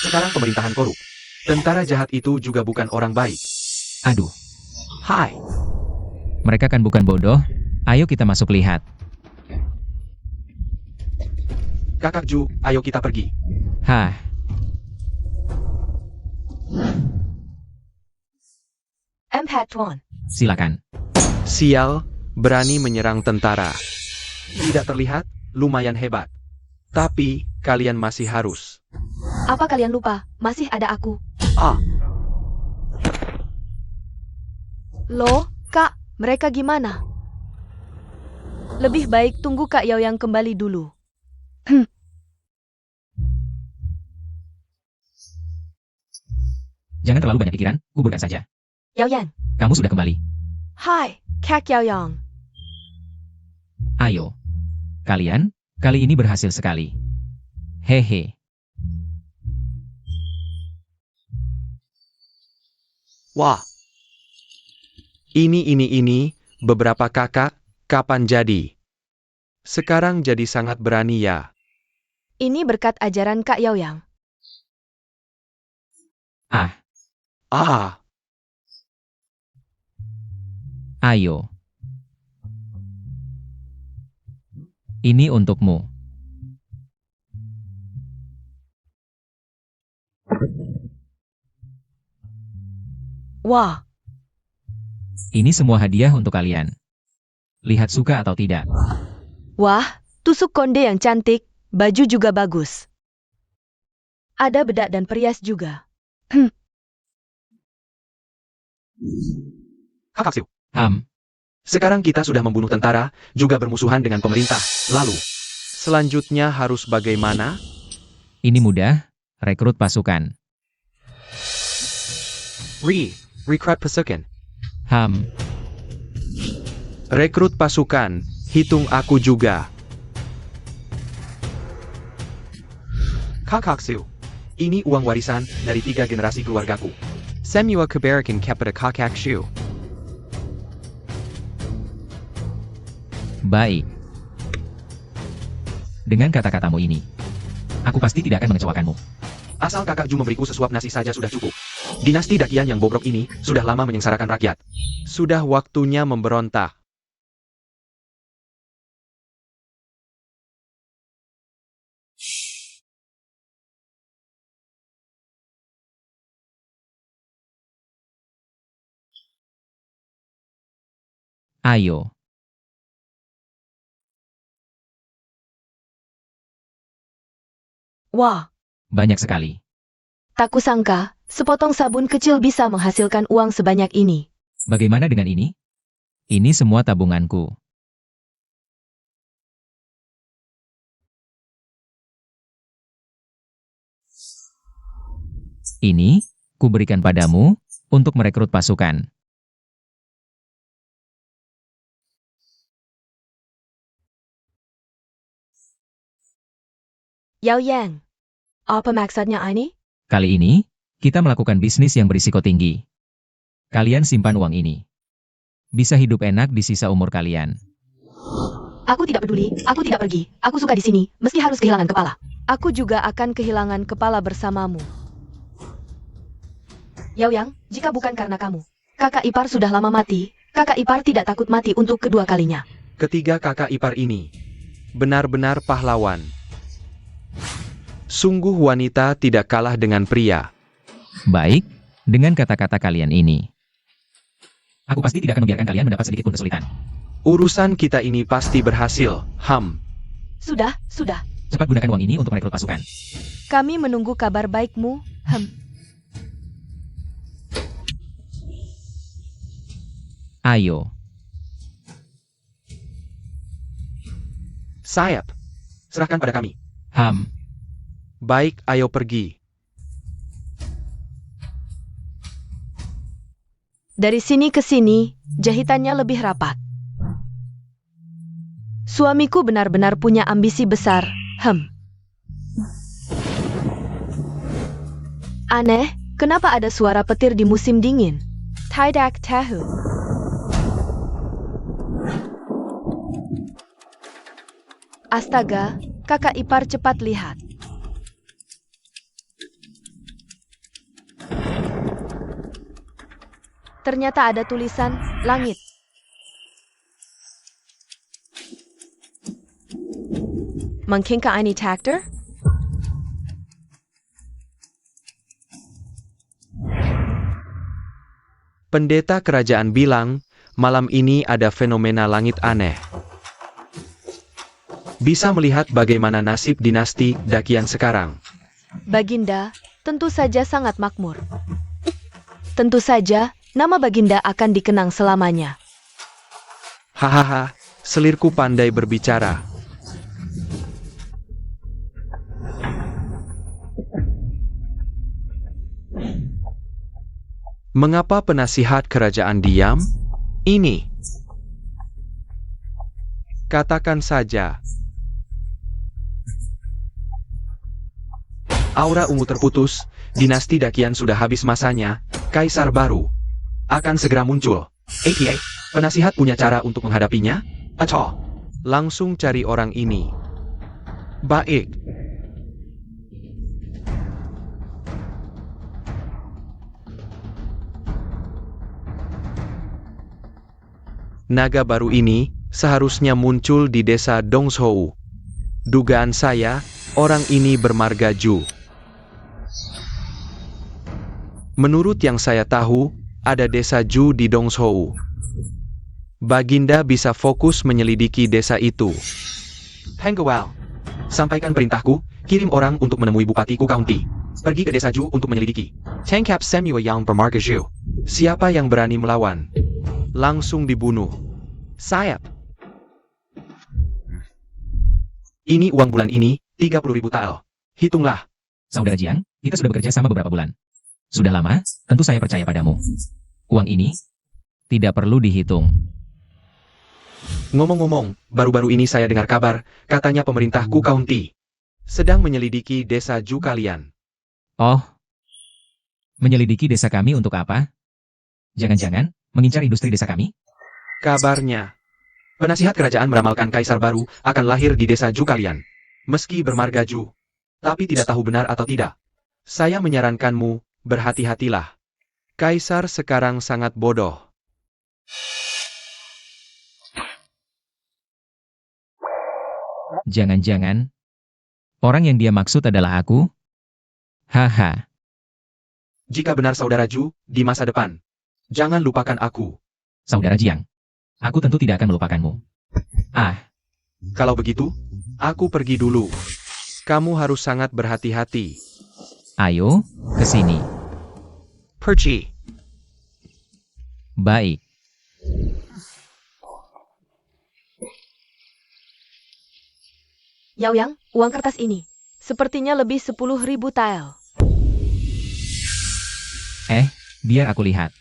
Sekarang pemerintahan korup. Tentara jahat itu juga bukan orang baik. Aduh, Hai. mereka kan bukan bodoh. Ayo kita masuk lihat. Kakak Ju, ayo kita pergi. Hah, Tuan. silakan. Sial, berani menyerang tentara. Tidak terlihat, lumayan hebat. Tapi, kalian masih harus. Apa kalian lupa? Masih ada aku. Loh, Kak, mereka gimana? Lebih baik tunggu Kak Yao yang kembali dulu. Jangan terlalu banyak pikiran, kuburkan saja. Yao Yan. Kamu sudah kembali. Hai, Kak Yao Yang. Ayo. Kalian, kali ini berhasil sekali. Hehe. Wah. Ini, beberapa kakak, kapan jadi? Sekarang jadi sangat berani ya. Ini berkat ajaran Kak Yao Yang. Ayo. Ini untukmu. Wah, Ini semua hadiah untuk kalian. Lihat suka atau tidak. wah, tusuk konde yang cantik, baju juga bagus. Ada bedak dan perias juga. Kakak Siu. Sekarang kita sudah membunuh tentara, juga bermusuhan dengan pemerintah. Lalu, Selanjutnya harus bagaimana? Ini mudah, rekrut pasukan. Rekrut pasukan. Rekrut pasukan, hitung aku juga. Kakak Siu, ini uang warisan dari 3 generasi keluargaku. Semua kebarakan kepada kakak Shu. Baik. Dengan kata-katamu ini, aku pasti tidak akan mengecewakanmu. Asal kakak Ju memberiku sesuap nasi saja sudah cukup. Dinasti Dakian yang bobrok ini sudah lama menyengsarakan rakyat. Sudah waktunya memberontak. Ayo. Wah, Banyak sekali. tak kusangka, sepotong sabun kecil bisa menghasilkan uang sebanyak ini. Bagaimana dengan ini? Ini semua tabunganku. Ini, kuberikan padamu, untuk merekrut pasukan. Yao Yang, apa maksudnya ini? Kali ini, kita melakukan bisnis yang berisiko tinggi. Kalian simpan uang ini. Bisa hidup enak di sisa umur kalian. Aku tidak peduli, aku tidak pergi. Aku suka di sini, meski harus kehilangan kepala. Aku juga akan kehilangan kepala bersamamu. Yao Yang, jika bukan karena kamu, kakak ipar sudah lama mati. Kakak ipar tidak takut mati untuk kedua kalinya. Ketiga kakak ipar ini benar-benar pahlawan. Sungguh wanita tidak kalah dengan pria. Baik, dengan kata-kata kalian ini. Aku pasti tidak akan membiarkan kalian mendapat sedikit pun kesulitan. Urusan kita ini pasti berhasil. Sudah. Cepat gunakan uang ini untuk merekrut pasukan. Kami menunggu kabar baikmu. Ayo. Sayap. Serahkan pada kami. Baik, ayo pergi. Dari sini ke sini, jahitannya lebih rapat. Suamiku benar-benar punya ambisi besar. Aneh, kenapa ada suara petir di musim dingin? Tidak tahu. Astaga, kakak ipar cepat lihat. Ternyata ada tulisan langit. Mungkinkah ini traktor? Pendeta kerajaan bilang, malam ini ada fenomena langit aneh. Bisa melihat bagaimana nasib dinasti Dakian sekarang. Baginda, tentu saja sangat makmur. Tentu saja, nama Baginda akan dikenang selamanya. Hahaha, selirku pandai berbicara. Mengapa penasihat kerajaan diam? Ini. Katakan saja. Aura ungu terputus, dinasti Dakian sudah habis masanya, kaisar baru akan segera muncul. ATA, penasihat punya cara untuk menghadapinya? Atau Langsung cari orang ini. Baik. Naga baru ini seharusnya muncul di desa Dongshou. Dugaan saya, orang ini bermarga Ju. Menurut yang saya tahu, ada desa Ju di Dongshou. Baginda bisa fokus menyelidiki desa itu. Henggual, sampaikan perintahku, kirim orang untuk menemui Bupati Ku County. Pergi ke desa Ju untuk menyelidiki. Tangkap semua yang bermarga Ju. Siapa yang berani melawan? Langsung dibunuh. Sayap. Ini uang bulan ini, 30.000 tael. Hitunglah. Saudara Jiang, kita sudah bekerja sama beberapa bulan. Sudah lama, tentu saya percaya padamu. Uang ini tidak perlu dihitung. Ngomong-ngomong, baru-baru ini saya dengar kabar, katanya pemerintah Ku County Sedang menyelidiki desa Ju kalian. Oh, Menyelidiki desa kami untuk apa? Jangan-jangan, mengincar industri desa kami? Kabarnya, penasihat kerajaan meramalkan kaisar baru akan lahir di desa Ju kalian. Meski bermarga Ju, tapi tidak tahu benar atau tidak. Saya menyarankanmu, berhati-hatilah. Kaisar sekarang sangat bodoh. Jangan-jangan, orang yang dia maksud adalah aku? Haha, Jika benar saudara Ju, di masa depan, jangan lupakan aku. saudara Jiang. Aku tentu tidak akan melupakanmu. Ah, Kalau begitu, aku pergi dulu. Kamu harus sangat berhati-hati. ayo, ke sini. Perci. Baik. Yao Yang, uang kertas ini. Sepertinya lebih 10.000 tael. Biar aku lihat.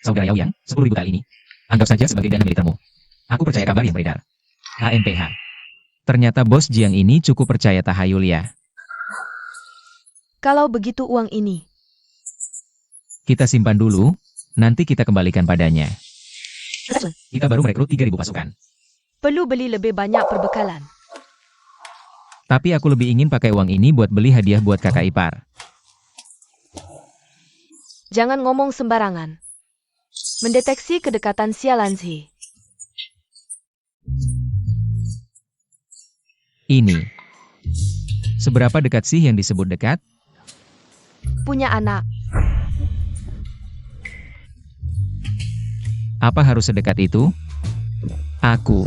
Saudara Yao Yang, 10.000 kali ini. Anggap saja sebagai dana militermu. Aku percaya kabar yang beredar. HMPH. Ternyata bos Jiang ini cukup percaya tahayul ya. Kalau begitu uang ini. Kita simpan dulu, nanti kita kembalikan padanya. Kita baru merekrut 3.000 pasukan. Perlu beli lebih banyak perbekalan. Tapi aku lebih ingin pakai uang ini buat beli hadiah buat kakak ipar. Jangan ngomong sembarangan. Mendeteksi kedekatan Xialanzi. Ini. Seberapa dekat sih yang disebut dekat? Punya anak. Apa harus sedekat itu? Aku.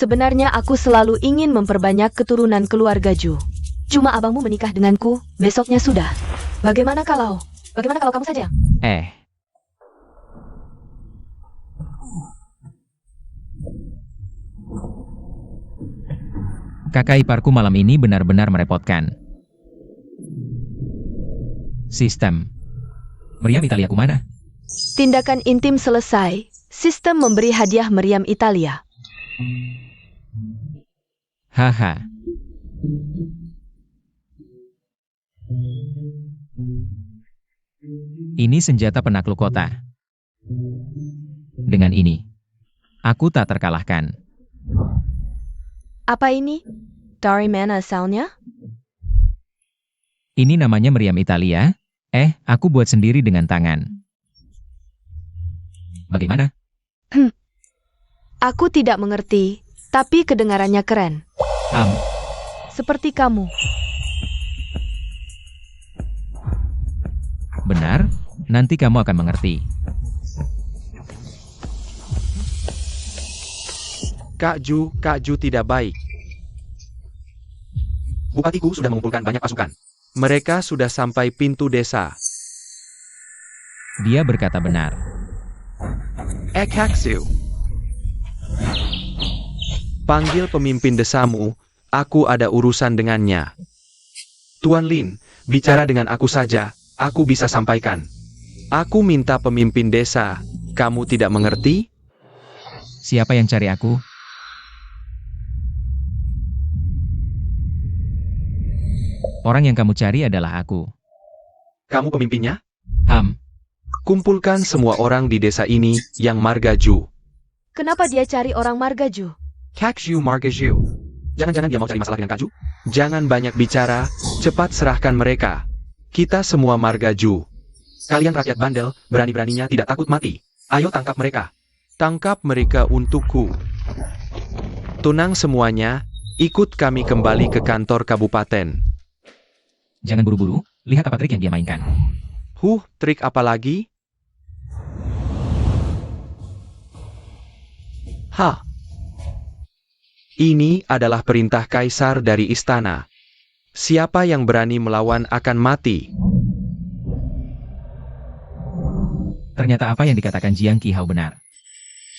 Sebenarnya aku selalu ingin memperbanyak keturunan keluarga Ju. Cuma abangmu menikah denganku, besoknya sudah. Bagaimana kalau kamu saja? Kakak iparku malam ini benar-benar merepotkan. Sistem. Meriam Italiaku mana? Tindakan intim selesai. Sistem memberi hadiah meriam Italia. Haha. Ini senjata penakluk kota. Dengan ini, aku tak terkalahkan. Apa ini? Dari mana asalnya? Ini namanya meriam Italia. Aku buat sendiri dengan tangan. Bagaimana? Aku tidak mengerti, tapi kedengarannya keren. Seperti kamu. Benar, nanti kamu akan mengerti. Kak Ju tidak baik. Bupatiku sudah mengumpulkan banyak pasukan. Mereka sudah sampai pintu desa. Dia berkata benar. Ekaksu. Panggil pemimpin desamu, aku ada urusan dengannya. Tuan Lin, bicara dengan aku saja, aku bisa sampaikan. Aku minta pemimpin desa, kamu tidak mengerti? Siapa yang cari aku? Orang yang kamu cari adalah aku. Kamu pemimpinnya? Kumpulkan Kumpulkan semua orang di desa ini yang marga Ju. Kenapa dia cari orang marga Ju? Kakju marga Ju. Jangan-jangan dia mau cari masalah dengan Kak Ju? Jangan banyak bicara, cepat serahkan mereka. Kita semua marga Ju. Kalian rakyat bandel, berani-beraninya tidak takut mati. Ayo tangkap mereka. Tangkap mereka untukku. Tunang semuanya, ikut kami kembali ke kantor kabupaten. Jangan buru-buru, lihat apa trik yang dia mainkan. Trik apa lagi? Ini adalah perintah kaisar dari istana. Siapa yang berani melawan akan mati. Ternyata apa yang dikatakan Jiang Qihao benar.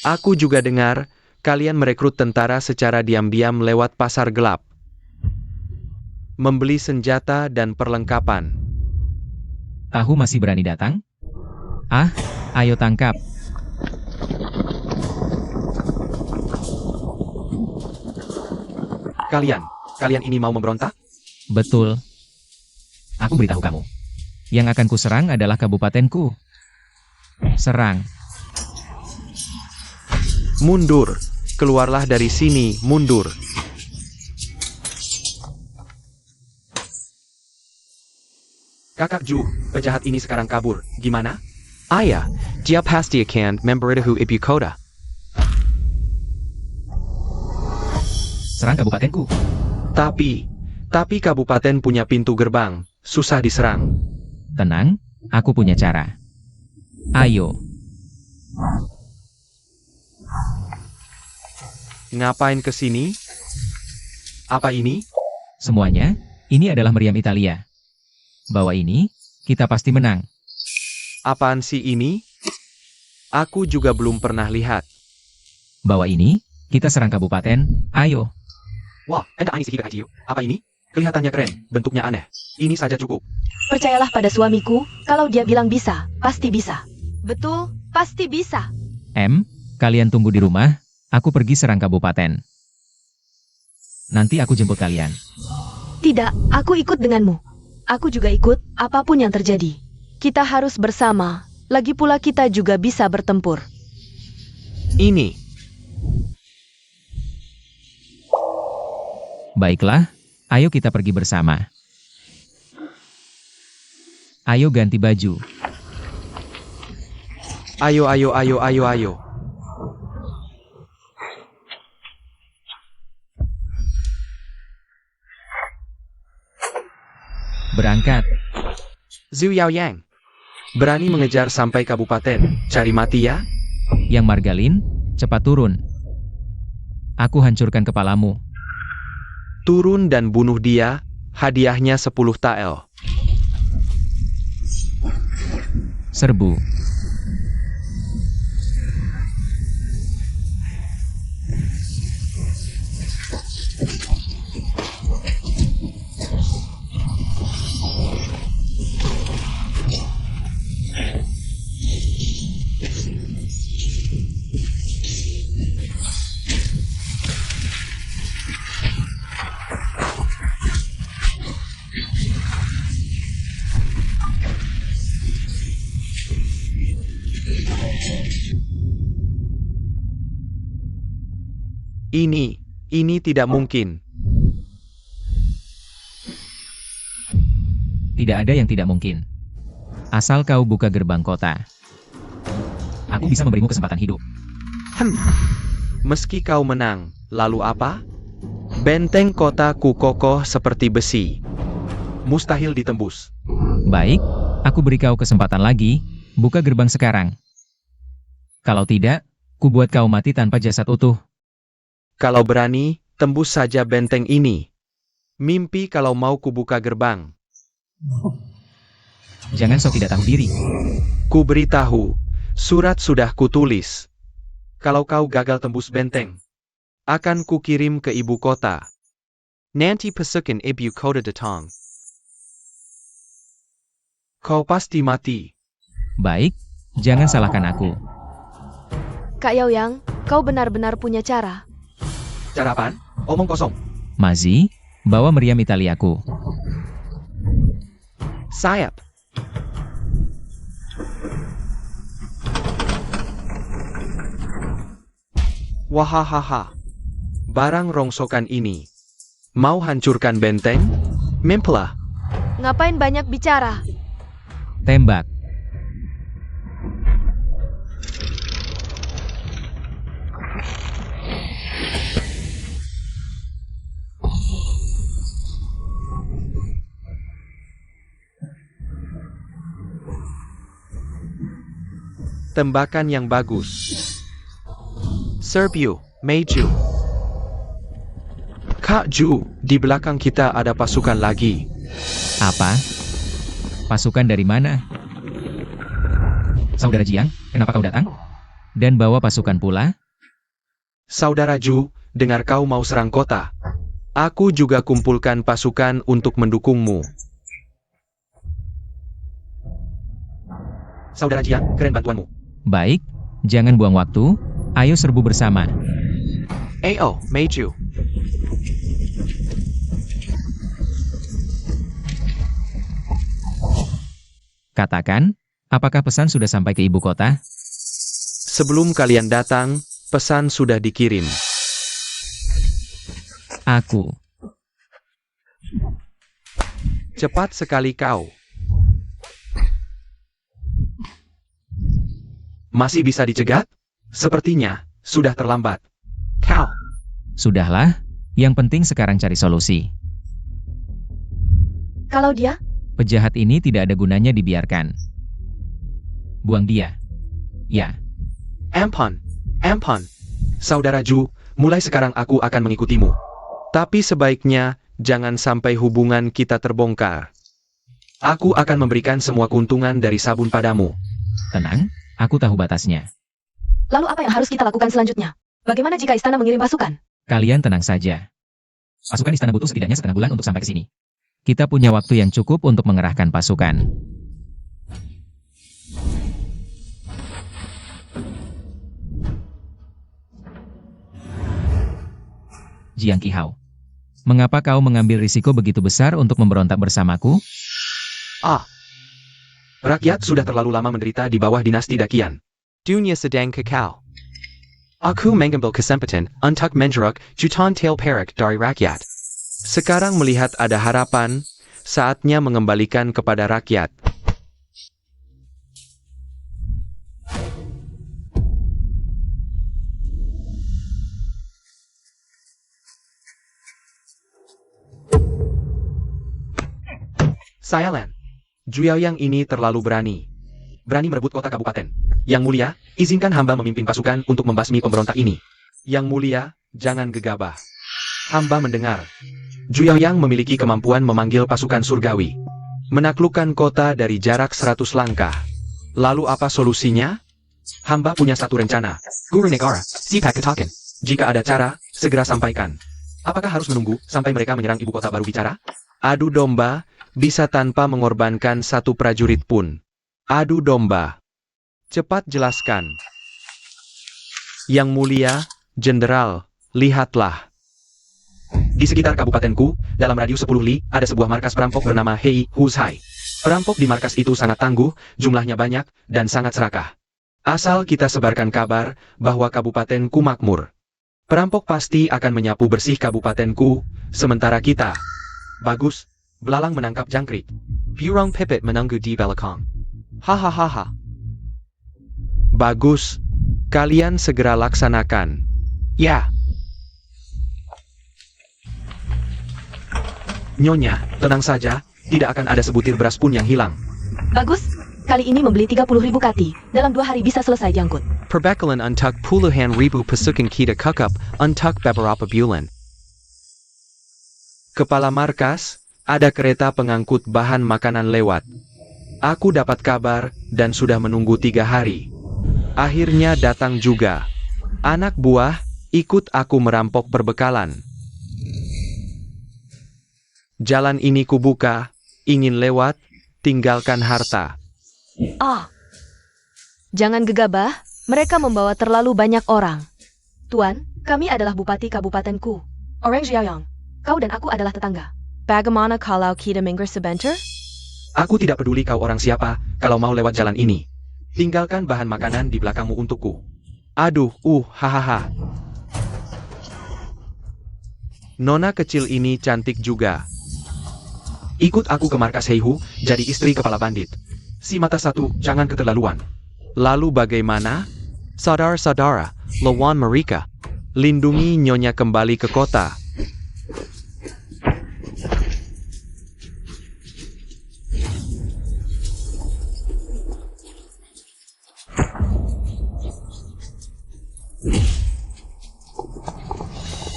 Aku juga dengar, kalian merekrut tentara secara diam-diam lewat pasar gelap. Membeli senjata dan perlengkapan. Tahu masih berani datang? Ayo tangkap. Kalian ini mau memberontak? Betul. Aku beritahu kamu. Yang akan kuserang adalah kabupatenku. Serang. Mundur. Keluarlah dari sini, mundur. Kakak Ju, penjahat ini sekarang kabur. Gimana? Ayah, dia pasti akan memberitahu ibu kota. Serang kabupatenku. Tapi kabupaten punya pintu gerbang, susah diserang. Tenang, aku punya cara. Ayo. Ngapain ke sini? Apa ini? Semuanya, ini adalah meriam Italia. Bawa ini, kita pasti menang. Apaan sih ini? Aku juga belum pernah lihat. Bawa ini, kita serang kabupaten. Ayo. Wah, enggak aneh sih Kakak Ju. Apa ini? Kelihatannya keren, bentuknya aneh. Ini saja cukup. Percayalah pada suamiku, kalau dia bilang bisa, pasti bisa. Betul, pasti bisa. Kalian tunggu di rumah, aku pergi serang kabupaten. Nanti aku jemput kalian. Tidak, aku ikut denganmu. Aku juga ikut, apapun yang terjadi. Kita harus bersama, lagi pula kita juga bisa bertempur. Ini. Baiklah, ayo kita pergi bersama. Ayo ganti baju. Ayo. Berangkat. Zhu Yaoyang. Berani mengejar sampai kabupaten, cari mati ya? Yang Margalin, cepat turun. Aku hancurkan kepalamu. Turun dan bunuh dia, hadiahnya 10 tael. Serbu. Ini tidak mungkin. Tidak ada yang tidak mungkin. Asal kau buka gerbang kota. Aku bisa memberimu kesempatan hidup. Meski kau menang, lalu apa? Benteng kotaku kokoh seperti besi. Mustahil ditembus. Baik, aku beri kau kesempatan lagi, buka gerbang sekarang. Kalau tidak, ku buat kau mati tanpa jasad utuh. Kalau berani, tembus saja benteng ini. Mimpi kalau mau kubuka gerbang. Jangan sok tidak tahu diri. Ku beritahu, surat sudah kutulis. Kalau kau gagal tembus benteng, akan kukirim ke ibu kota. Nanti pasukan ibu kota datang. Kau pasti mati. Baik, jangan salahkan aku. Kak Yaoyang, kau benar-benar punya cara. Cara apaan? Omong kosong. Mazi, bawa meriam Italiaku. Sayap. Wahahaha. Barang rongsokan ini. Mau hancurkan benteng? Memplah. Ngapain banyak bicara? Tembak. Tembakan yang bagus. Serbu, maju. Kak Ju, di belakang kita ada pasukan lagi. Apa? Pasukan dari mana? Saudara Jiang, kenapa kau datang? Dan bawa pasukan pula? Saudara Ju, dengar kau mau serang kota. Aku juga kumpulkan pasukan untuk mendukungmu. Saudara Jiang, keren bantuanmu. Baik, jangan buang waktu, ayo serbu bersama. Ayo, maju. Katakan, apakah pesan sudah sampai ke ibu kota? Sebelum kalian datang, pesan sudah dikirim. Aku. Cepat sekali kau. Masih bisa dicegat? Sepertinya, sudah terlambat. Kau. Sudahlah, yang penting sekarang cari solusi. Kalau dia, Pejahat ini tidak ada gunanya dibiarkan. Buang dia. Ya, Ampun. Saudara Ju, mulai sekarang aku akan mengikutimu. Tapi sebaiknya, jangan sampai hubungan kita terbongkar. Aku akan memberikan semua keuntungan dari sabun padamu. tenang, aku tahu batasnya. lalu apa yang harus kita lakukan selanjutnya? Bagaimana jika istana mengirim pasukan? Kalian tenang saja. Pasukan istana butuh setidaknya setengah bulan untuk sampai ke sini. Kita punya waktu yang cukup untuk mengerahkan pasukan. Jiang Qihao, mengapa kau mengambil risiko begitu besar untuk memberontak bersamaku? Rakyat sudah terlalu lama menderita di bawah dinasti Dakian. Dunia sedang kekal. Aku mengambil kesempatan untuk menjeruk jutaan tail perak dari rakyat. Sekarang melihat ada harapan, saatnya mengembalikan kepada rakyat. Sayalan, Juyaoyang ini terlalu berani. Berani merebut kota kabupaten. Yang mulia, izinkan hamba memimpin pasukan untuk membasmi pemberontak ini. Yang mulia, jangan gegabah. Hamba mendengar. Juyaoyang memiliki kemampuan memanggil pasukan surgawi. Menaklukkan kota dari jarak 100 langkah. Lalu apa solusinya? Hamba punya satu rencana. Guru Negara, Sipak Ketaken. Jika ada cara, segera sampaikan. Apakah harus menunggu sampai mereka menyerang ibu kota baru bicara? Adu domba, bisa tanpa mengorbankan satu prajurit pun. Adu domba. Cepat jelaskan. Yang mulia, Jenderal, lihatlah. Di sekitar kabupatenku, dalam radius 10 li, ada sebuah markas perampok bernama Hei Huzhai. Perampok di markas itu sangat tangguh, jumlahnya banyak, dan sangat serakah. Asal kita sebarkan kabar bahwa kabupatenku makmur. Perampok pasti akan menyapu bersih kabupatenku, sementara kita. Bagus, belalang menangkap jangkrik. Burung pipit menunggu di belakang. Hahaha. Bagus, kalian segera laksanakan. Ya. Nyonya, tenang saja, tidak akan ada sebutir beras pun yang hilang. Bagus, kali ini membeli 30.000 kati. Dalam 2 hari bisa selesai diangkut. Perbekalan untuk puluhan ribu pasukan kita kekap untuk beberapa bulan. Kepala markas, ada kereta pengangkut bahan makanan lewat. Aku dapat kabar dan sudah menunggu 3 hari. Akhirnya datang juga. Anak buah, ikut aku merampok perbekalan. Jalan ini kubuka, ingin lewat, tinggalkan harta. Jangan gegabah, mereka membawa terlalu banyak orang. Tuan, kami adalah bupati kabupatenku. Orang Jiaoyang, kau dan aku adalah tetangga. Bagaimana kalau kita minggir sebentar? Aku tidak peduli kau orang siapa, kalau mau lewat jalan ini. Tinggalkan bahan makanan di belakangmu untukku. Aduh, hahaha. Nona kecil ini cantik juga. Ikut aku ke markas Heihu, jadi istri kepala bandit. Si mata satu, jangan keterlaluan. Lalu bagaimana? Saudara-saudara, lawan mereka. Lindungi Nyonya kembali ke kota.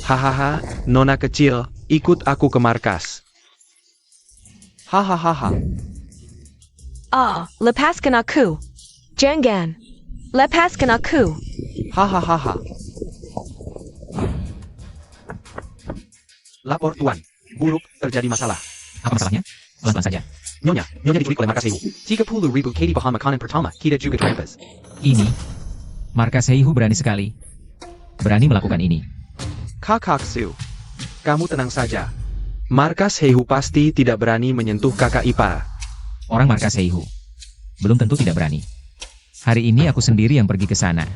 Hahaha, Nona kecil, ikut aku ke markas. Hahaha. Lepaskan aku. Jangan. Lepaskan aku. Hahaha. Lapor Tuan. Buruk, terjadi masalah. Apa masalahnya? Pelan-pelan saja. Nyonya diculik oleh markas Heihu. 30.000 KD bahan makanan pertama, kita juga terampas. Ini, markas Heihu berani sekali. Berani melakukan ini. Kakaksu. Kamu tenang saja. Markas Heihu pasti tidak berani menyentuh kakak ipar. Orang markas Heihu. belum tentu tidak berani. Hari ini aku sendiri yang pergi ke sana.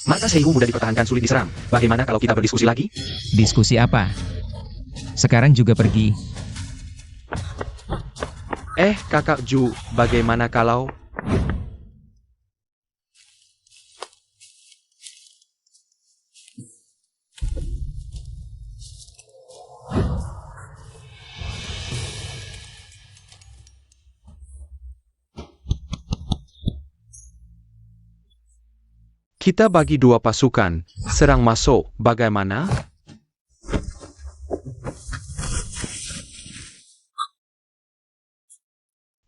Markas Heihu mudah dipertahankan, sulit diserang. Bagaimana kalau kita berdiskusi lagi? Diskusi apa? Sekarang juga pergi. Kakak Ju, bagaimana kalau... Kita bagi dua pasukan, serang masuk, bagaimana?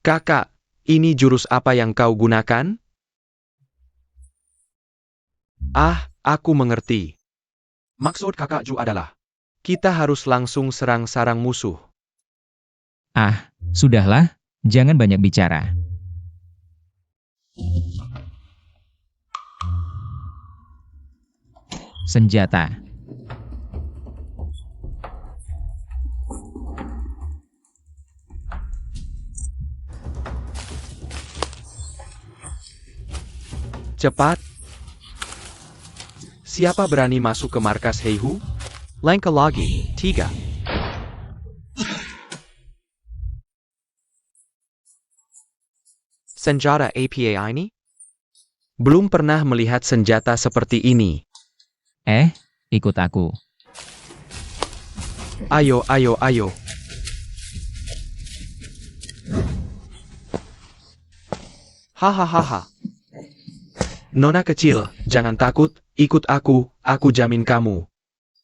Kakak, ini jurus apa yang kau gunakan? Aku mengerti. Maksud kakak Ju adalah, Kita harus langsung serang sarang musuh. Sudahlah, jangan banyak bicara. Senjata. Cepat. Siapa berani masuk ke markas Heihu? Langkah lagi, 3. Senjata APA ini? Belum pernah melihat senjata seperti ini. Ikut aku. Ayo. Hahaha. Nona kecil, jangan takut, ikut aku jamin kamu.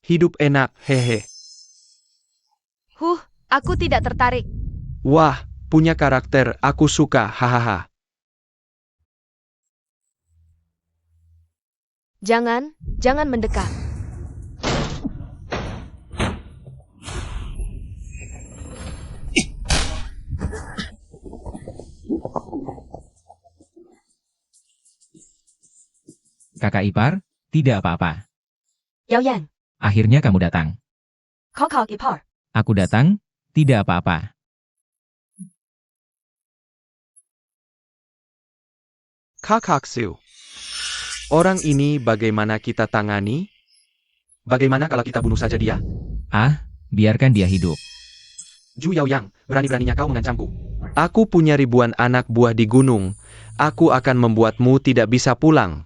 Hidup enak, hehe. Aku tidak tertarik. Wah, punya karakter, aku suka, hahaha. Jangan mendekat. Kakak ipar, tidak apa-apa. Yao Yang, Akhirnya kamu datang. kakak ipar. Aku datang, tidak apa-apa. Kakak Su. Orang ini bagaimana kita tangani? bagaimana kalau kita bunuh saja dia? Biarkan dia hidup. Ju Yaoyang, berani-beraninya kau mengancamku. Aku punya ribuan anak buah di gunung. Aku akan membuatmu tidak bisa pulang.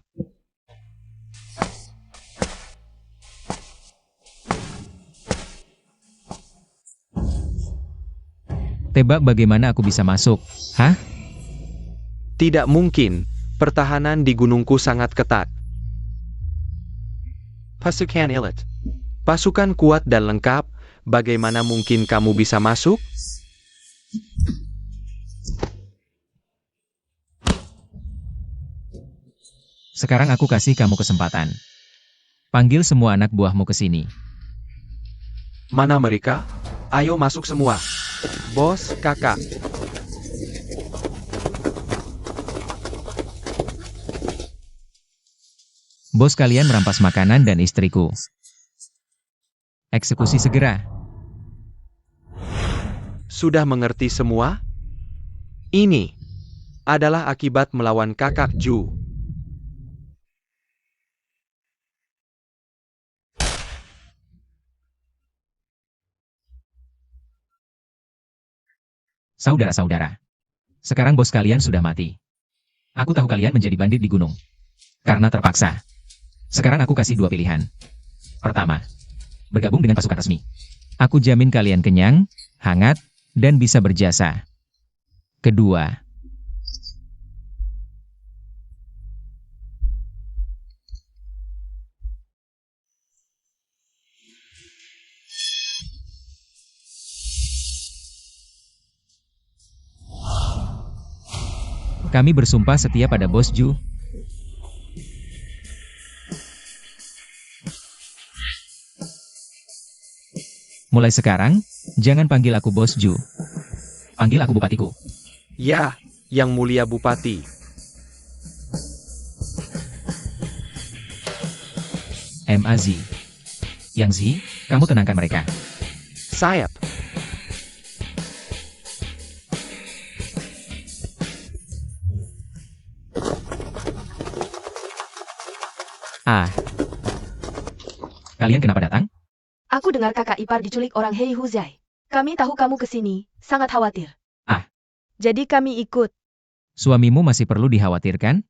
Tebak bagaimana aku bisa masuk? Tidak mungkin. Pertahanan di gunungku sangat ketat. Pasukan elit. Pasukan kuat dan lengkap. Bagaimana mungkin kamu bisa masuk? Sekarang aku kasih kamu kesempatan. Panggil semua anak buahmu ke sini. Mana mereka? Ayo masuk semua. Bos, kakak. Bos kalian merampas makanan dan istriku. Eksekusi segera. Sudah mengerti semua? Ini adalah akibat melawan kakak Ju. Saudara-saudara. Sekarang bos kalian sudah mati. Aku tahu kalian menjadi bandit di gunung. Karena terpaksa. Sekarang aku kasih dua pilihan. Pertama, bergabung dengan pasukan resmi. Aku jamin kalian kenyang, hangat, dan bisa berjasa. Kedua, kami bersumpah setia pada Bos Ju. Mulai sekarang, jangan panggil aku Bos Ju. Panggil aku Bupatiku. Ya, Yang Mulia Bupati. M.A.Z. Yang Zi, kamu tenangkan mereka. Sayap. Ah. Kalian kenapa datang? Aku dengar kakak ipar diculik orang Hei Huzai. Kami tahu kamu kesini, sangat khawatir. Ah. Jadi kami ikut. Suamimu masih perlu dikhawatirkan?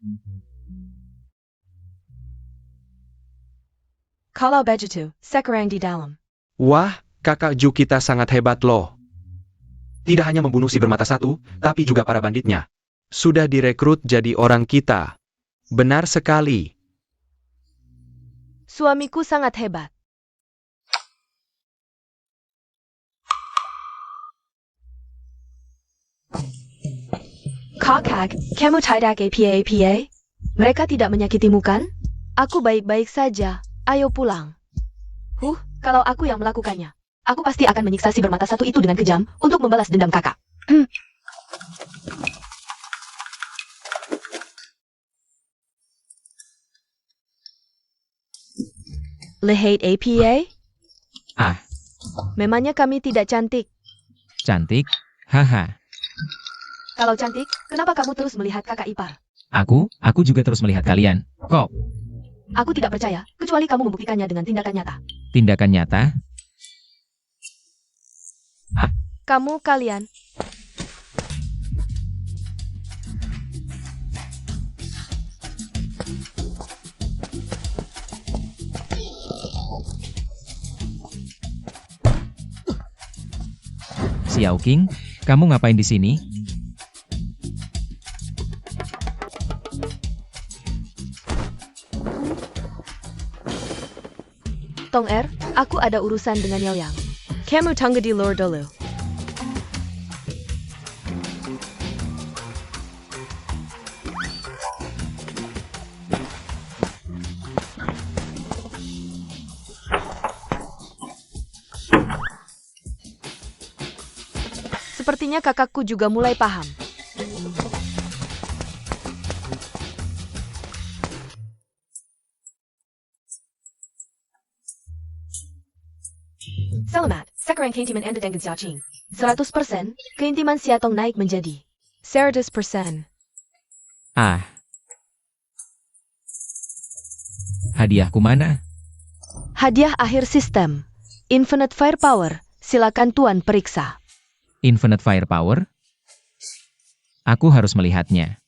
Kalau begitu, sekarang di dalam. Wah, kakak Ju kita sangat hebat loh. Tidak hanya membunuh si bermata satu, tapi juga para banditnya. Sudah direkrut jadi orang kita. Benar sekali. Suamiku sangat hebat. Kakak, kamu tidak apa-apa? Mereka tidak menyakitimu kan? Aku baik-baik saja. Ayo pulang. Kalau aku yang melakukannya, aku pasti akan menyiksa si bermata satu itu dengan kejam untuk membalas dendam kakak. Lihat apa? Ah. Memangnya kami tidak cantik? Cantik? Haha. Kalau cantik, kenapa kamu terus melihat kakak ipar? Aku juga terus melihat kalian. Kok? Aku tidak percaya, kecuali kamu membuktikannya dengan tindakan nyata. Tindakan nyata? Kamu kalian. Xiao King, kamu ngapain di sini? Tong Er, aku ada urusan dengan Yao Yang. Kamu tunggu di luar dulu. Sepertinya kakakku juga mulai paham. Selamat, sekarang keintiman Anda dengan Xiaoqing. 100%, keintiman Xiaotong naik menjadi 100%. Ah. Hadiahku mana? Hadiah akhir sistem. Infinite Firepower. Silakan Tuan periksa. Infinite Firepower? Aku harus melihatnya.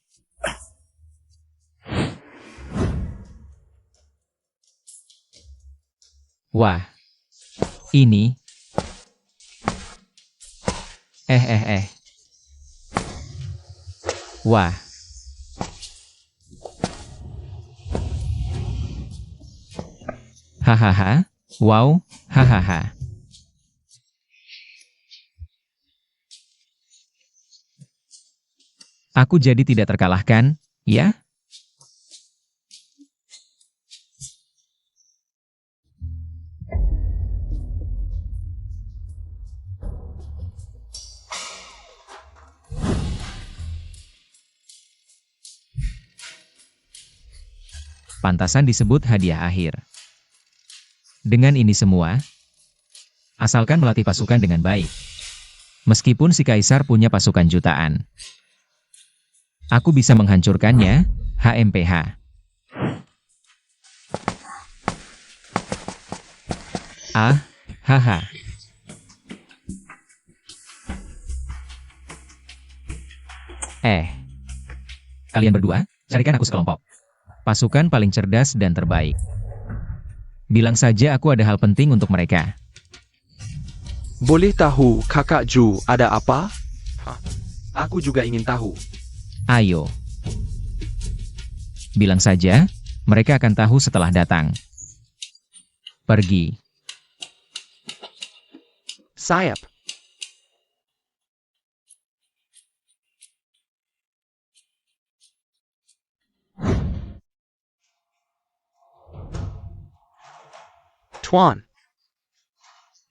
Wah. Ini. Wah. Hahaha. Wow. Hahaha. Aku jadi tidak terkalahkan, ya? Pantasan disebut hadiah akhir. Dengan ini semua, asalkan melatih pasukan dengan baik. Meskipun si kaisar punya pasukan jutaan, aku bisa menghancurkannya, HMPH. Ah, haha. Kalian berdua, carikan aku sekelompok. Pasukan paling cerdas dan terbaik. Bilang saja aku ada hal penting untuk mereka. Boleh tahu, kakak Ju, ada apa? Aku juga ingin tahu. Ayo. Bilang saja, mereka akan tahu setelah datang. Pergi. Sayap. Tuan.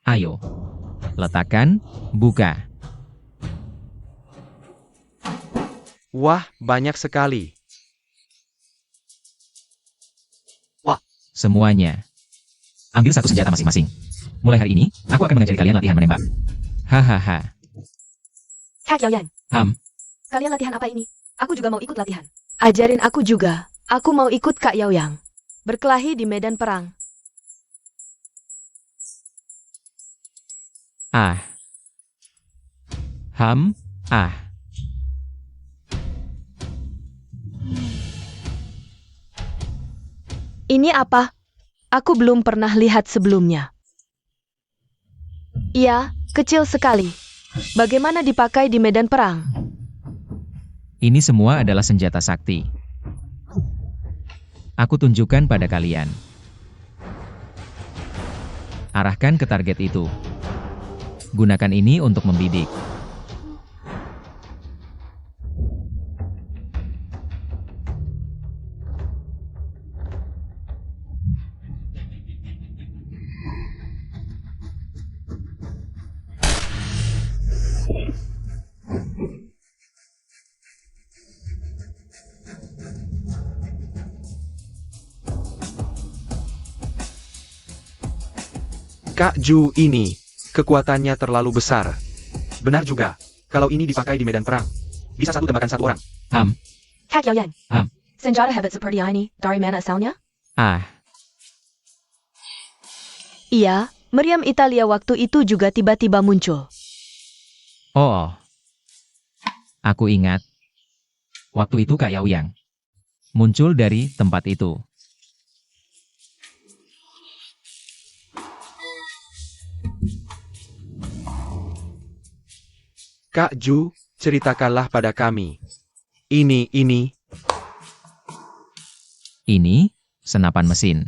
Ayo. Letakkan, buka. Wah, banyak sekali. Semuanya. Ambil satu senjata masing-masing. Mulai hari ini, aku akan mengajari kalian latihan menembak. Hahaha. Kak Yao Yang, kalian latihan apa ini? Aku juga mau ikut latihan. Ajarin aku juga. Aku mau ikut Kak Yao Yang. berkelahi di medan perang. Ah. Ah. Ini apa? Aku belum pernah lihat sebelumnya. Iya, kecil sekali. Bagaimana dipakai di medan perang? Ini semua adalah senjata sakti. Aku tunjukkan pada kalian. Arahkan ke target itu. Gunakan ini untuk membidik. Kak Ju ini, kekuatannya terlalu besar. Benar juga. Kalau ini dipakai di medan perang, bisa satu tembakan satu orang. Kak Yaoyan. Senjata hebat seperti ini, dari mana asalnya? Ah. Iya, meriam Italia waktu itu juga tiba-tiba muncul. Oh. Aku ingat. Waktu itu Kak Yaoyang muncul dari tempat itu. Kak Ju, ceritakanlah pada kami. Ini. Ini senapan mesin.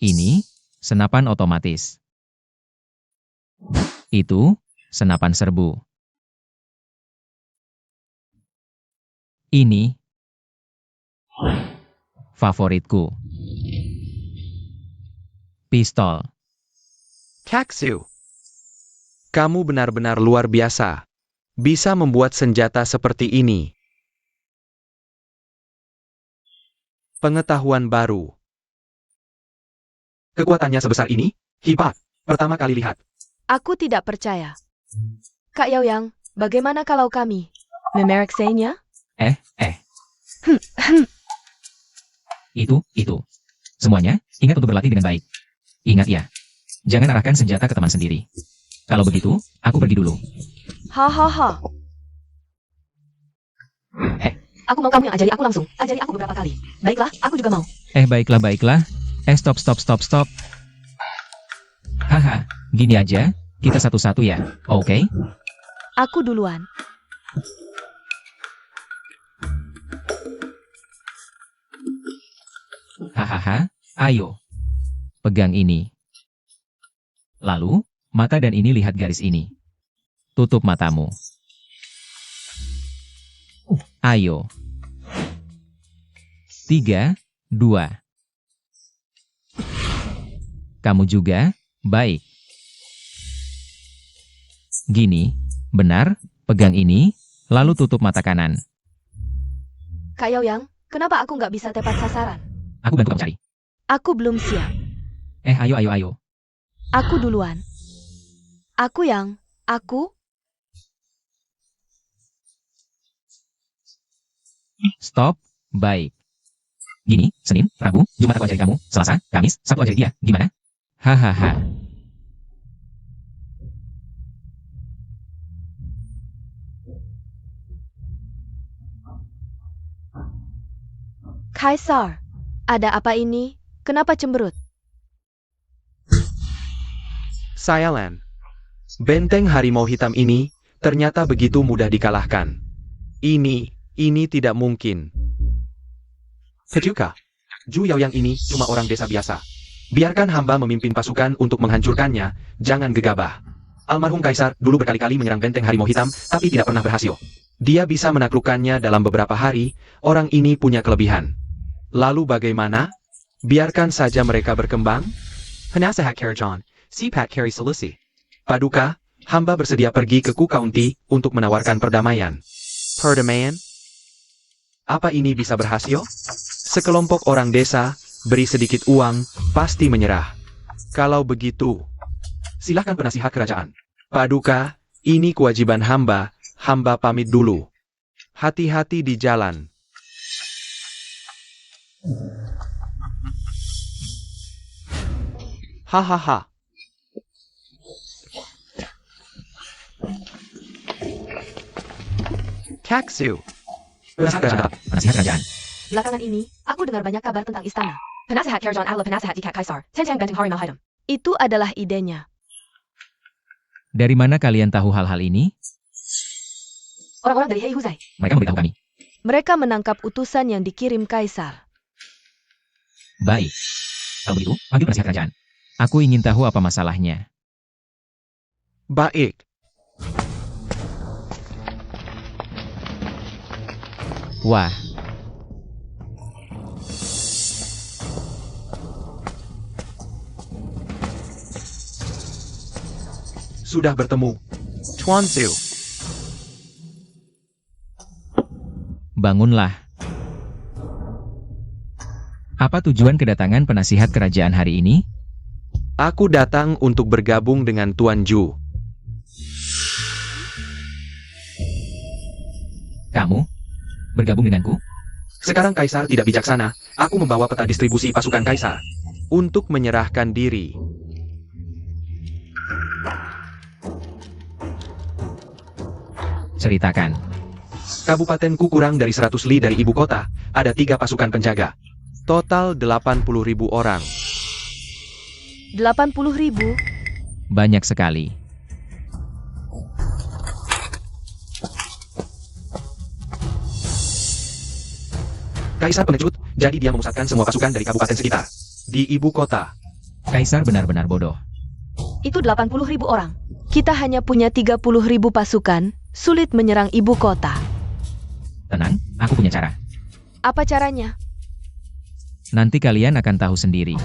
Ini senapan otomatis. Itu senapan serbu. Ini favoritku. Pistol. Kaksu. Kamu benar-benar luar biasa. Bisa membuat senjata seperti ini. Pengetahuan baru. Kekuatannya sebesar ini? Hebat. Pertama kali lihat. Aku tidak percaya. Kak Yaoyang, bagaimana kalau kami memeriksainnya? Itu. Semuanya, ingat untuk berlatih dengan baik. Ingat ya, jangan arahkan senjata ke teman sendiri. Kalau begitu, aku pergi dulu. Hahaha. Aku mau kamu yang ajari aku langsung. Ajari aku beberapa kali. Baiklah, aku juga mau. Baiklah. Stop. Haha, gini aja, kita satu-satu ya, oke? Aku duluan. Hahaha, ayo. Pegang ini. Lalu, mata dan ini lihat garis ini. Tutup matamu. Ayo. 3, 2. Kamu juga, baik. Gini, benar, pegang ini, lalu tutup mata kanan. Kak Yaoyang, kenapa aku nggak bisa tepat sasaran? Aku bantu kamu cari. Aku belum siap. Ayo. Aku duluan. Aku? Stop, baik. Gini, Senin, Rabu, Jumat aku ajari kamu, Selasa, Kamis, Sabtu ajari dia, gimana? Hahaha. Kaisar, ada apa ini? Kenapa cemberut? Sialan. Benteng harimau hitam ini ternyata begitu mudah dikalahkan. Ini tidak mungkin. Kejuka. Ju Yaoyang ini cuma orang desa biasa. Biarkan hamba memimpin pasukan untuk menghancurkannya, jangan gegabah. Almarhum Kaisar dulu berkali-kali menyerang benteng harimau hitam, tapi tidak pernah berhasil. Dia bisa menaklukkannya dalam beberapa hari, orang ini punya kelebihan. Lalu bagaimana? Biarkan saja mereka berkembang? Hanasahat Karajan, Sipat Kari Selusi. Paduka, hamba bersedia pergi ke Ku County untuk menawarkan perdamaian. Perdamaian? Apa ini bisa berhasil? Sekelompok orang desa, beri sedikit uang, pasti menyerah. Kalau begitu, Silahkan penasihat kerajaan. Paduka, ini kewajiban hamba pamit dulu. Hati-hati di jalan. Hahaha. Kaksu. Penasihat kerajaan. Belakangan ini, aku dengar banyak kabar tentang istana. Penasehat Kerajaan adalah penasehat di Kak Kaisar. Tentang Benteng Harimau Haidam. Itu adalah idenya. Dari mana kalian tahu hal-hal ini? Orang-orang dari Hei Huzai. Mereka memberitahu kami. Mereka menangkap utusan yang dikirim Kaisar. Baik. Kalau begitu, panggil penasihat kerajaan. Aku ingin tahu apa masalahnya. Baik. Wah, Sudah bertemu. Tuan Su. bangunlah. Apa tujuan kedatangan penasihat kerajaan hari ini? Aku datang untuk bergabung dengan Tuan Ju. Kamu? Bergabung denganku? Sekarang Kaisar tidak bijaksana. Aku membawa peta distribusi pasukan Kaisar. Untuk menyerahkan diri. Ceritakan. Kabupatenku kurang dari 100 li dari ibu kota. Ada 3 pasukan penjaga. Total 80.000 orang. 80.000. Banyak sekali. Kaisar pengecut, jadi dia memusatkan semua pasukan dari kabupaten sekitar. Di ibu kota. Kaisar benar-benar bodoh. Itu 80.000 orang. Kita hanya punya 30.000 pasukan, sulit menyerang ibu kota. Tenang, aku punya cara. Apa caranya? Nanti kalian akan tahu sendiri.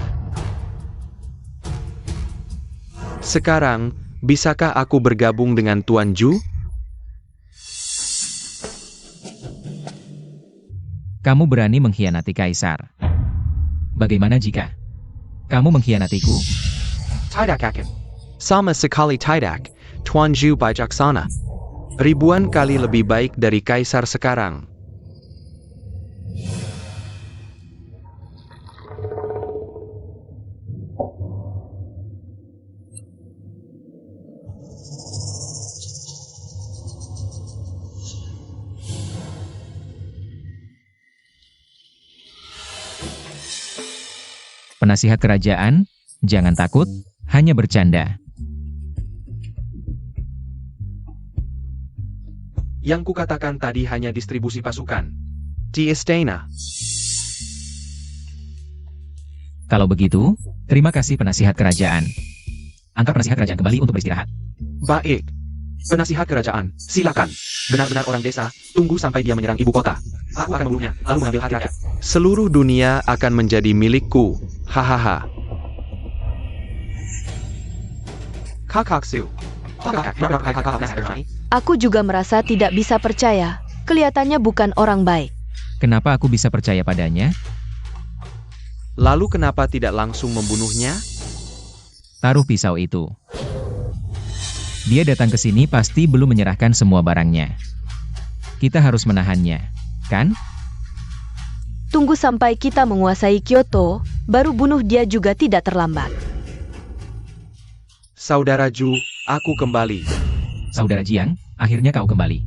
Sekarang, bisakah aku bergabung dengan Tuan Ju? Kamu berani mengkhianati Kaisar. Bagaimana jika kamu mengkhianatiku? Tidak yakin. Sama sekali tidak. Tuan Ju bijaksana. Ribuan kali lebih baik dari Kaisar sekarang. Penasihat kerajaan, jangan takut, hanya bercanda. Yang kukatakan tadi hanya distribusi pasukan. Di istana. Kalau begitu, terima kasih penasihat kerajaan. Angkat penasihat kerajaan kembali untuk beristirahat. Baik. Penasihat kerajaan, silakan. Benar-benar orang desa, tunggu sampai dia menyerang ibu kota. Aku akan membunuhnya, lalu mengambil hati rakyat. Seluruh dunia akan menjadi milikku. Hahaha. Kakaksu. Aku juga merasa tidak bisa percaya. Kelihatannya bukan orang baik. Kenapa aku bisa percaya padanya? Lalu kenapa tidak langsung membunuhnya? Taruh pisau itu. Dia datang ke sini pasti belum menyerahkan semua barangnya. Kita harus menahannya, kan? Tunggu sampai kita menguasai Kyoto, baru bunuh dia juga tidak terlambat. Saudara Ju, aku kembali. Saudara Jiang, akhirnya kau kembali.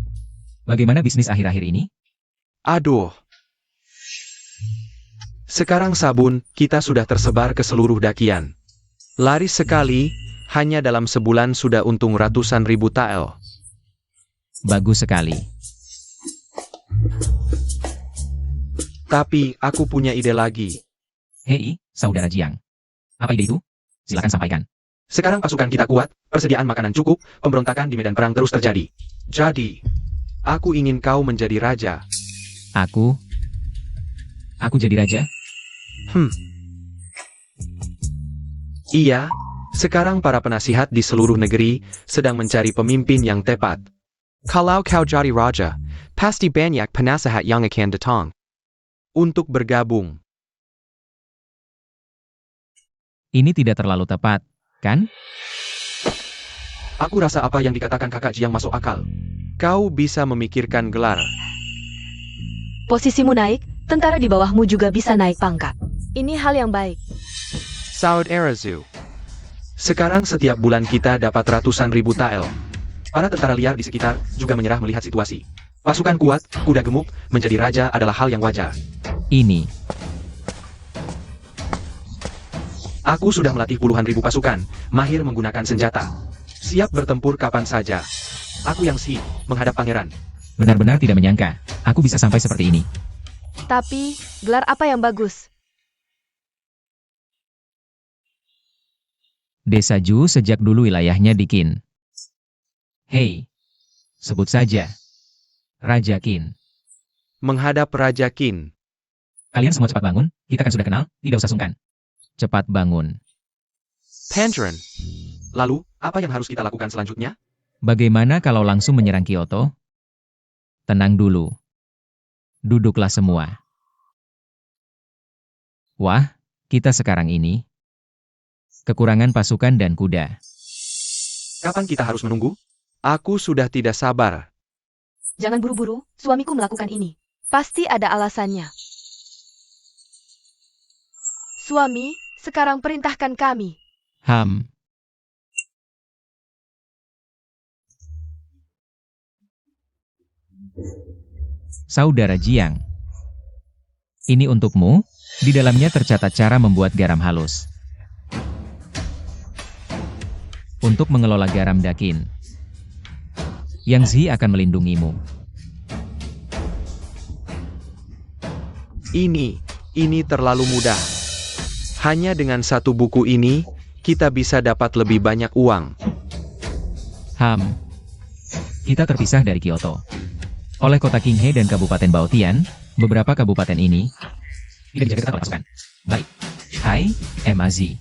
Bagaimana bisnis akhir-akhir ini? Aduh. Sekarang sabun, kita sudah tersebar ke seluruh dakian. Laris sekali, hanya dalam sebulan sudah untung ratusan ribu tael. Bagus sekali. Tapi, aku punya ide lagi. Hei, Saudara Jiang. Apa ide itu? Silakan sampaikan. Sekarang pasukan kita kuat, persediaan makanan cukup, pemberontakan di medan perang terus terjadi. Jadi, aku ingin kau menjadi raja. Aku jadi raja? Iya, sekarang para penasihat di seluruh negeri sedang mencari pemimpin yang tepat. Kalau kau jadi raja, pasti banyak penasehat yang akan datang. Untuk bergabung. Ini tidak terlalu tepat, kan? Aku rasa apa yang dikatakan kakak Jiang masuk akal. Kau bisa memikirkan gelar. Posisimu naik, tentara di bawahmu juga bisa naik pangkat. Ini hal yang baik. Saud Erazu. Sekarang setiap bulan kita dapat ratusan ribu tael. Para tentara liar di sekitar juga menyerah melihat situasi. Pasukan kuat, kuda gemuk, menjadi raja adalah hal yang wajar. Ini. Aku sudah melatih puluhan ribu pasukan, mahir menggunakan senjata. Siap bertempur kapan saja. Aku yang siap menghadap pangeran. Benar-benar tidak menyangka, aku bisa sampai seperti ini. Tapi, gelar apa yang bagus? Desa Ju sejak dulu wilayahnya di Qin. Hei, sebut saja. Raja Qin. Menghadap Raja Qin. Kalian semua cepat bangun, kita kan sudah kenal, tidak usah sungkan. Cepat bangun. Pangeran. Lalu, apa yang harus kita lakukan selanjutnya? Bagaimana kalau langsung menyerang Kyoto? Tenang dulu. Duduklah semua. Wah, kita sekarang ini kekurangan pasukan dan kuda. Kapan kita harus menunggu? Aku sudah tidak sabar. Jangan buru-buru, suamiku melakukan ini. Pasti ada alasannya. Suami, sekarang perintahkan kami. Saudara Jiang. Ini untukmu, di dalamnya tercatat cara membuat garam halus. Untuk mengelola garam Dakin. Yang Zi akan melindungimu. Ini terlalu mudah. Hanya dengan satu buku ini, kita bisa dapat lebih banyak uang. Kita terpisah dari Kyoto. Oleh kota Qinghe dan Kabupaten Baotian, beberapa kabupaten ini tidak dijaga ketat oleh pasukan. Baik. Hai, MAZ.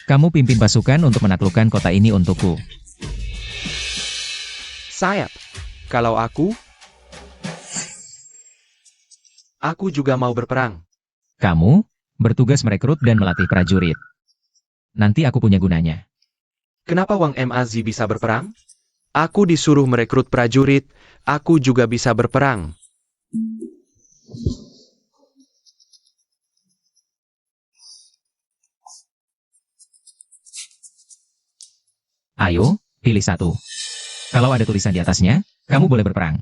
Kamu pimpin pasukan untuk menaklukkan kota ini untukku. Sayap. Kalau aku juga mau berperang. Kamu bertugas merekrut dan melatih prajurit. Nanti aku punya gunanya. Kenapa Wang MAZ bisa berperang? Aku disuruh merekrut prajurit, aku juga bisa berperang. Ayo, pilih satu. Kalau ada tulisan di atasnya, kamu boleh berperang.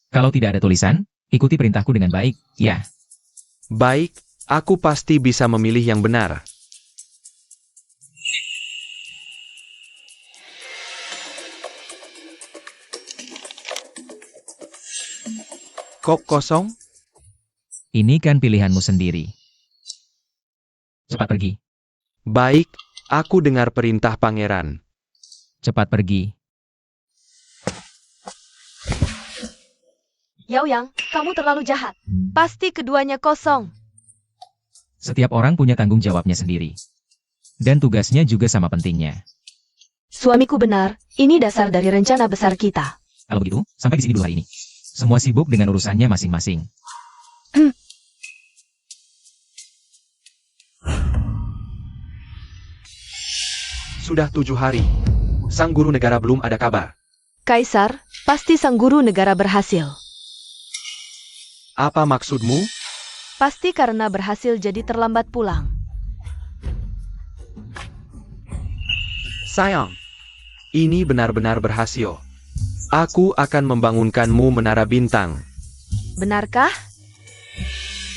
Kalau tidak ada tulisan, ikuti perintahku dengan baik, ya. Baik, aku pasti bisa memilih yang benar. Kop kosong? Ini kan pilihanmu sendiri. Cepat pergi. Baik, aku dengar perintah pangeran. Cepat pergi. Yao Yang, kamu terlalu jahat. Pasti keduanya kosong. Setiap orang punya tanggung jawabnya sendiri. Dan tugasnya juga sama pentingnya. Suamiku benar, ini dasar dari rencana besar kita. Kalau begitu, sampai di sini dulu hari ini. Semua sibuk dengan urusannya masing-masing. Sudah 7 hari. Sang guru negara belum ada kabar. Kaisar, pasti sang guru negara berhasil. Apa maksudmu? Pasti karena berhasil jadi terlambat pulang. Sayang, ini benar-benar berhasil. Aku akan membangunkanmu menara bintang. Benarkah?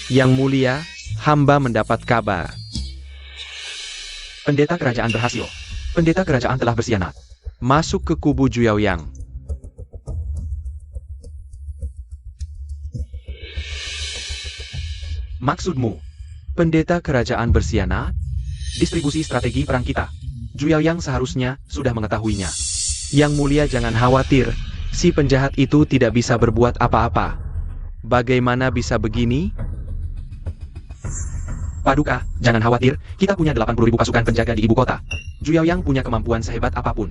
Yang mulia, hamba mendapat kabar. Pendeta kerajaan berhasil. Pendeta kerajaan telah berkhianat. Masuk ke kubu Juyaoyang. Maksudmu, pendeta kerajaan berkhianat? Distribusi strategi perang kita. Juyaoyang seharusnya sudah mengetahuinya. Yang mulia jangan khawatir, si penjahat itu tidak bisa berbuat apa-apa. Bagaimana bisa begini? Paduka, jangan khawatir, kita punya 80.000 pasukan penjaga di ibu kota. Juyaoyang punya kemampuan sehebat apapun.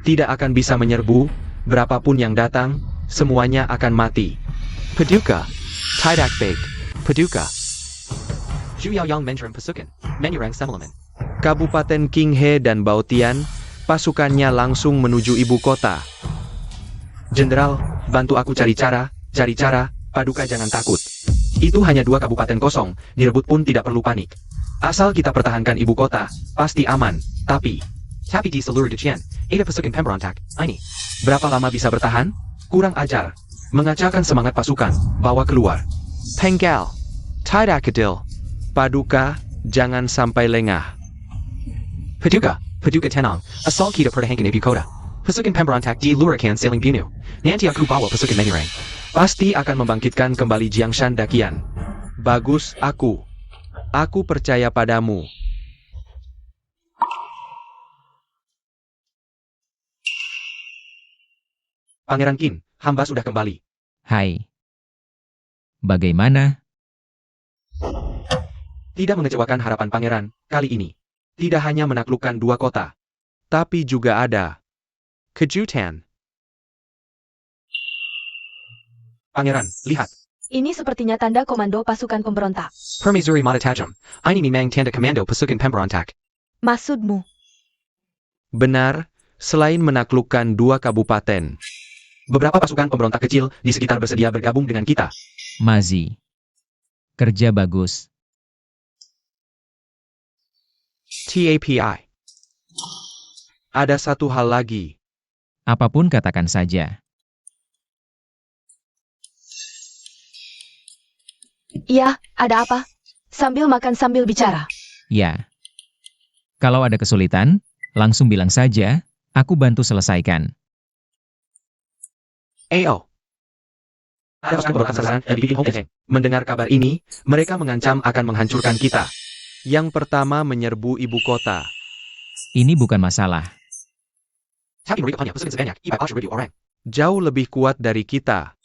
Tidak akan bisa menyerbu, berapapun yang datang, semuanya akan mati. Paduka, tidak baik. Paduka. Juyaoyang menyerang pasukan, menyerang semalaman. Kabupaten Qinghe dan Baotian, pasukannya langsung menuju ibu kota. Jenderal, bantu aku cari cara, Paduka jangan takut. Itu hanya 2 kabupaten kosong, direbut pun tidak perlu panik. Asal kita pertahankan ibu kota, pasti aman. Tapi, Tapi di seluruh Dejian, ada pasukan pemberontak. Ini. Berapa lama bisa bertahan? Kurang ajar. Mengacaukan semangat pasukan. Bawa keluar. Penggal. Tidak adil. Paduka, jangan sampai lengah. Paduka tenang. Asal kita pertahankan ibu kota. Pasukan pemberontak dilurahkan saling bunuh. Nanti aku bawa pasukan menyerang. Pasti akan membangkitkan kembali Jiangshan Dakian. Bagus, aku. Aku percaya padamu. Pangeran Qin, hamba sudah kembali. Hai. Bagaimana? Tidak mengecewakan harapan pangeran, kali ini. Tidak hanya menaklukkan 2 kota, tapi juga ada kejutan. Pangeran, lihat. Ini sepertinya tanda komando pasukan pemberontak. Permaisuri Mata Tajam. Ini memang tanda komando pasukan pemberontak. Maksudmu? Benar, selain menaklukkan 2 kabupaten. Beberapa pasukan pemberontak kecil di sekitar bersedia bergabung dengan kita. Mazi. Kerja bagus. TAPI. Ada satu hal lagi. Apapun katakan saja. Iya, ada apa? Sambil makan sambil bicara. Ya. Kalau ada kesulitan, langsung bilang saja, aku bantu selesaikan. Ayo. Ada pasukan pemberontak sasaran dan dibikin Hong Kong. Mendengar kabar ini, mereka mengancam akan menghancurkan kita. Yang pertama menyerbu ibu kota. Ini bukan masalah. Tapi mereka punya pasukan sebanyak 4,000 orang. Jauh lebih kuat dari kita.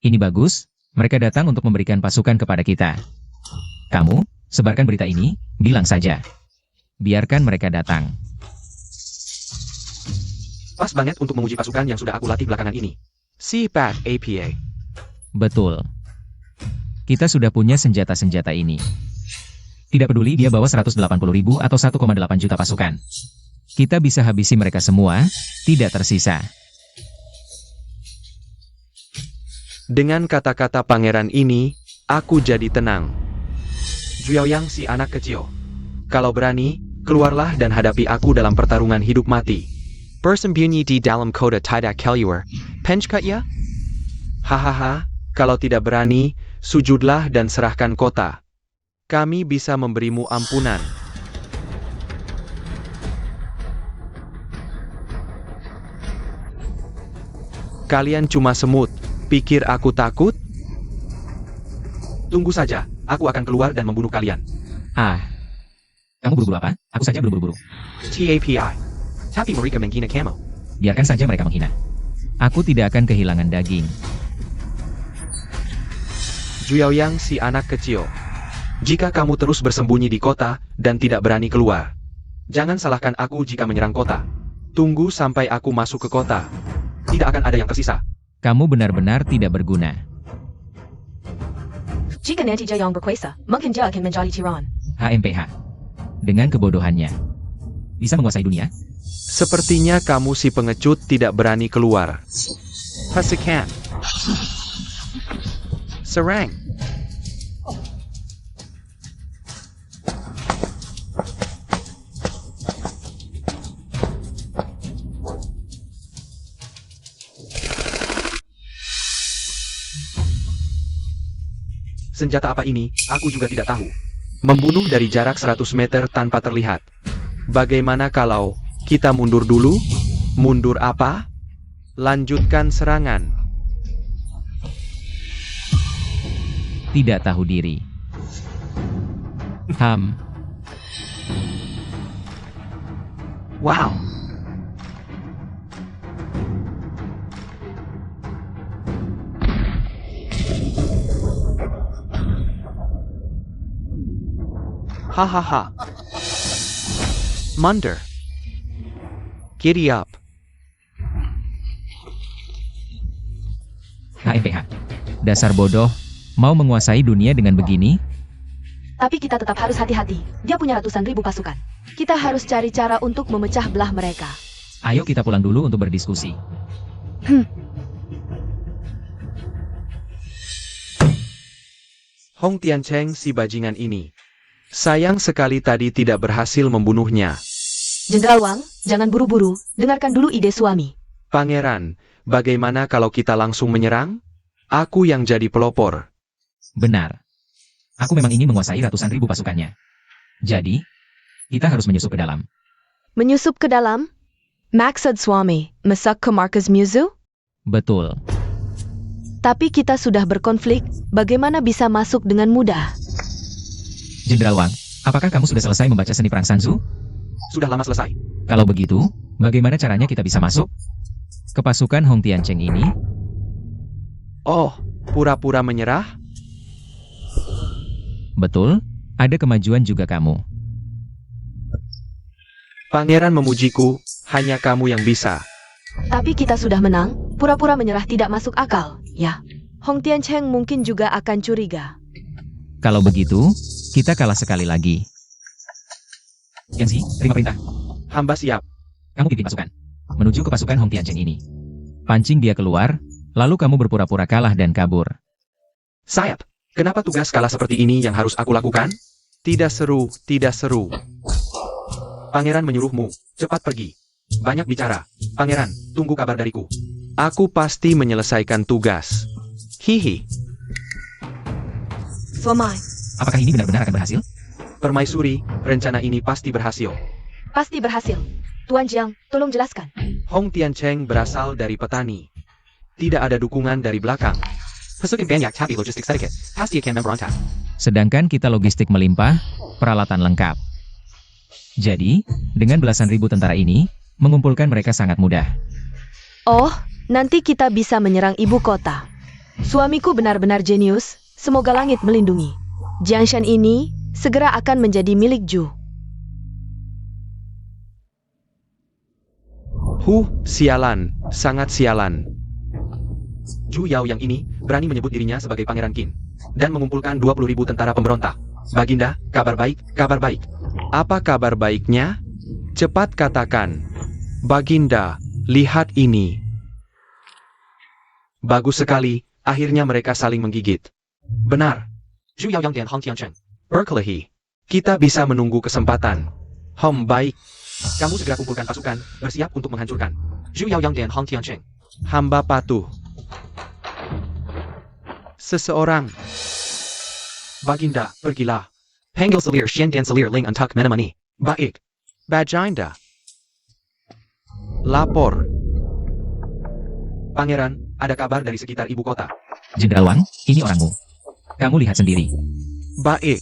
Ini bagus, mereka datang untuk memberikan pasukan kepada kita. Kamu, sebarkan berita ini, bilang saja. Biarkan mereka datang. Pas banget untuk menguji pasukan yang sudah aku latih belakangan ini. CPAT APA. Betul. Kita sudah punya senjata-senjata ini. Tidak peduli dia bawa 180.000 atau 1,8 juta pasukan. Kita bisa habisi mereka semua, tidak tersisa. Dengan kata-kata pangeran ini, aku jadi tenang. Zhuoyang si anak kecil. Kalau berani, keluarlah dan hadapi aku dalam pertarungan hidup mati. Bersembunyi di dalam kota tidak keluar. Penchkat ya? Hahaha, kalau tidak berani, sujudlah dan serahkan kota. Kami bisa memberimu ampunan. Kalian cuma semut. Pikir aku takut? Tunggu saja, aku akan keluar dan membunuh kalian. Ah. Kamu buru-buru apa? Aku saja belum buru-buru. TAPI. Tapi mereka menghina kamu. Biarkan saja mereka menghina. Aku tidak akan kehilangan daging. Zhuoyang si anak kecil. Jika kamu terus bersembunyi di kota dan tidak berani keluar, jangan salahkan aku jika menyerang kota. Tunggu sampai aku masuk ke kota. Tidak akan ada yang tersisa. Kamu benar-benar tidak berguna. Jika nanti dia yang berkuasa, mungkin dia akan menjadi tiran. HMPH. Dengan kebodohannya. Bisa menguasai dunia? Sepertinya kamu si pengecut tidak berani keluar. Pasukan. Serang. Senjata apa ini, aku juga tidak tahu. Membunuh dari jarak 100 meter tanpa terlihat. Bagaimana kalau kita mundur dulu? Mundur apa? Lanjutkan serangan. Tidak tahu diri. Wow. Hahaha. Munder. Giddy up. HMPH. Dasar bodoh, mau menguasai dunia dengan begini? Tapi kita tetap harus hati-hati. Dia punya ratusan ribu pasukan. Kita harus cari cara untuk memecah belah mereka. Ayo kita pulang dulu untuk berdiskusi. Hong Tiancheng si bajingan ini. Sayang sekali tadi tidak berhasil membunuhnya. Jenderal Wang, jangan buru-buru, dengarkan dulu ide suami. Pangeran, bagaimana kalau kita langsung menyerang? Aku yang jadi pelopor. Benar. Aku memang ingin menguasai ratusan ribu pasukannya. Jadi, kita harus menyusup ke dalam. Menyusup ke dalam? Maksud suami, masak ke markas Muzu? Betul. Tapi kita sudah berkonflik, bagaimana bisa masuk dengan mudah? Jenderal Wang, apakah kamu sudah selesai membaca seni perang Sanzu? Sudah lama selesai. Kalau begitu, bagaimana caranya kita bisa masuk ke pasukan Hong Tiancheng ini? Oh, pura-pura menyerah? Betul, ada kemajuan juga kamu. Pangeran memujiku, hanya kamu yang bisa. Tapi kita sudah menang, pura-pura menyerah tidak masuk akal, ya. Hong Tiancheng mungkin juga akan curiga. Kalau begitu, kita kalah sekali lagi. Yanzi, terima perintah. Hamba siap. Kamu pimpin pasukan menuju ke pasukan Hong Tiancheng ini. Pancing dia keluar, lalu kamu berpura-pura kalah dan kabur. Sayap, kenapa tugas kalah seperti ini yang harus aku lakukan? Tidak seru, tidak seru. Pangeran menyuruhmu, cepat pergi. Banyak bicara. Pangeran, tunggu kabar dariku. Aku pasti menyelesaikan tugas. Hihi. Suami, Apakah ini benar-benar akan berhasil? Permaisuri, rencana ini pasti berhasil. pasti berhasil. Tuan Jiang, tolong jelaskan. Hong Tiancheng berasal dari petani. Tidak ada dukungan dari belakang. Pasukan banyak tapi logistik sedikit. Pasti akan memberontak. Sedangkan kita logistik melimpah, peralatan lengkap. Jadi, dengan belasan ribu tentara ini, mengumpulkan mereka sangat mudah. Oh, nanti kita bisa menyerang ibu kota. Suamiku benar-benar jenius, semoga langit melindungi. Jiangshan ini segera akan menjadi milik Ju. Sialan, sangat sialan. Zhu Yao yang ini berani menyebut dirinya sebagai Pangeran Qin dan mengumpulkan 20.000 tentara pemberontak. Baginda, kabar baik, kabar baik. Apa kabar baiknya? Cepat katakan. Baginda, lihat ini. Bagus sekali, akhirnya mereka saling menggigit. Benar. Zhu Yao yang dan Hong Tiancheng. Berkelahi. Kita bisa menunggu kesempatan. Baik. Kamu segera kumpulkan pasukan, bersiap untuk menghancurkan Zhu Yao yang dan Hong Tiancheng. Hamba patuh. Seseorang. Baginda, pergilah. Panggil selir Shen dan selir Ling untuk menemani. Baik. Baginda. Lapor. Pangeran, ada kabar dari sekitar ibu kota. Jenderal Wang, ini orangmu. Kamu lihat sendiri. Baik.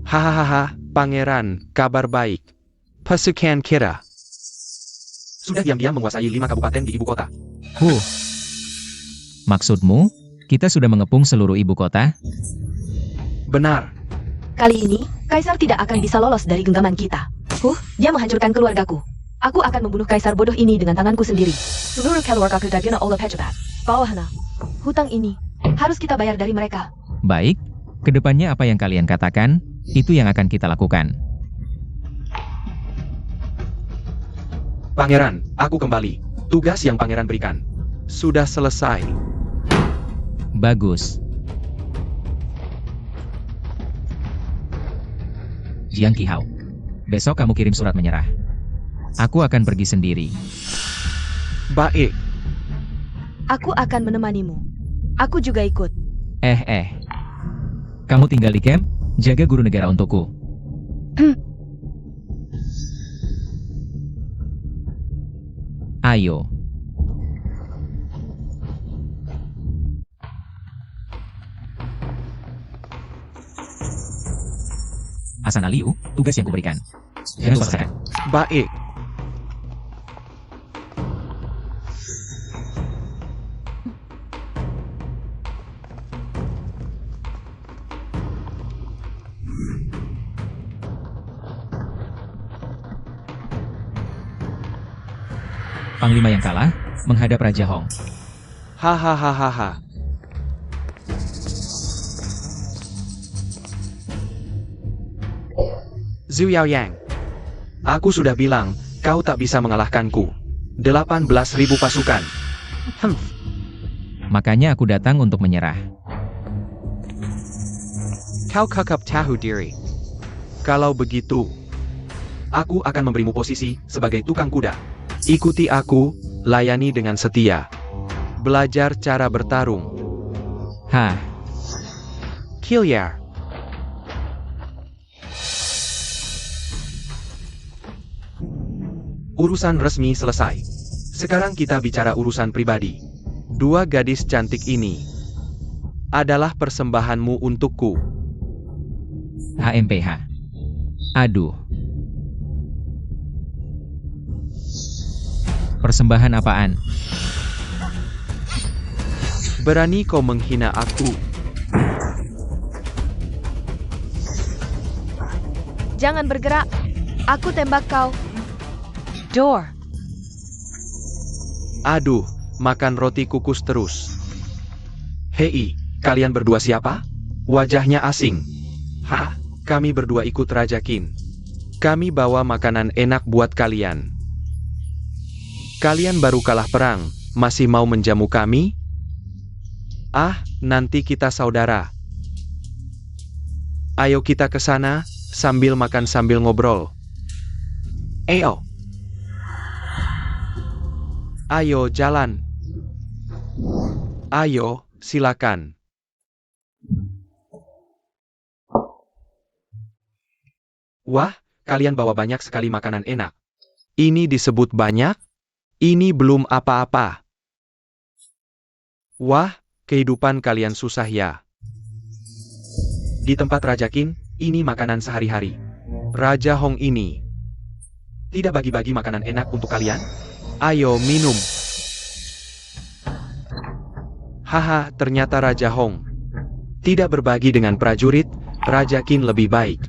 Hahaha, Pangeran, kabar baik. Pasukan kita. Sudah diam-diam menguasai 5 kabupaten di ibu kota. Maksudmu, kita sudah mengepung seluruh ibu kota? Benar. Kali ini, Kaisar tidak akan bisa lolos dari genggaman kita. Dia menghancurkan keluargaku. Aku akan membunuh Kaisar bodoh ini dengan tanganku sendiri. Seluruh keluargaku dagina oleh pejabat. Bawahna. Hutang ini harus kita bayar dari mereka. Baik, kedepannya apa yang kalian katakan, itu yang akan kita lakukan. Pangeran, aku kembali. Tugas yang Pangeran berikan Sudah selesai. Bagus. Jiang Qihao, besok kamu kirim surat menyerah. Aku akan pergi sendiri. Baik. Aku akan menemanimu. Aku juga ikut. Kamu tinggal di camp, jaga guru negara untukku. Ayo. Hasan Aliu, tugas yang kuberikan. Jangan lupa selesaikan. Baik. Panglima yang kalah, menghadap Raja Hong. Hahaha. Zhu Yaoyang. Aku sudah bilang, kau tak bisa mengalahkanku. 18.000 pasukan. Makanya aku datang untuk menyerah. Kau kakap tahu diri. Kalau begitu, aku akan memberimu posisi sebagai tukang kuda. Ikuti aku, layani dengan setia. Belajar cara bertarung. Hah, Kilyar. Urusan resmi selesai. Sekarang kita bicara urusan pribadi. Dua gadis cantik ini adalah persembahanmu untukku. HMPH. Aduh. Persembahan apaan? Berani kau menghina aku? Jangan bergerak. Aku tembak kau. Door. Aduh, makan roti kukus terus. Hei, kalian berdua siapa? Wajahnya asing. Hah, kami berdua ikut Raja Qin. Kami bawa makanan enak buat kalian. Kalian baru kalah perang, masih mau menjamu kami? Ah, nanti kita saudara. Ayo kita ke sana, sambil makan sambil ngobrol. Ayo. Ayo jalan. Ayo, silakan. Wah, kalian bawa banyak sekali makanan enak. Ini disebut banyak? Ini belum apa-apa. Wah, kehidupan kalian susah ya. Di tempat Raja Qin, ini makanan sehari-hari. Raja Hong ini tidak bagi-bagi makanan enak untuk kalian? Ayo minum. Haha, ternyata Raja Hong tidak berbagi dengan prajurit. Raja Qin lebih baik.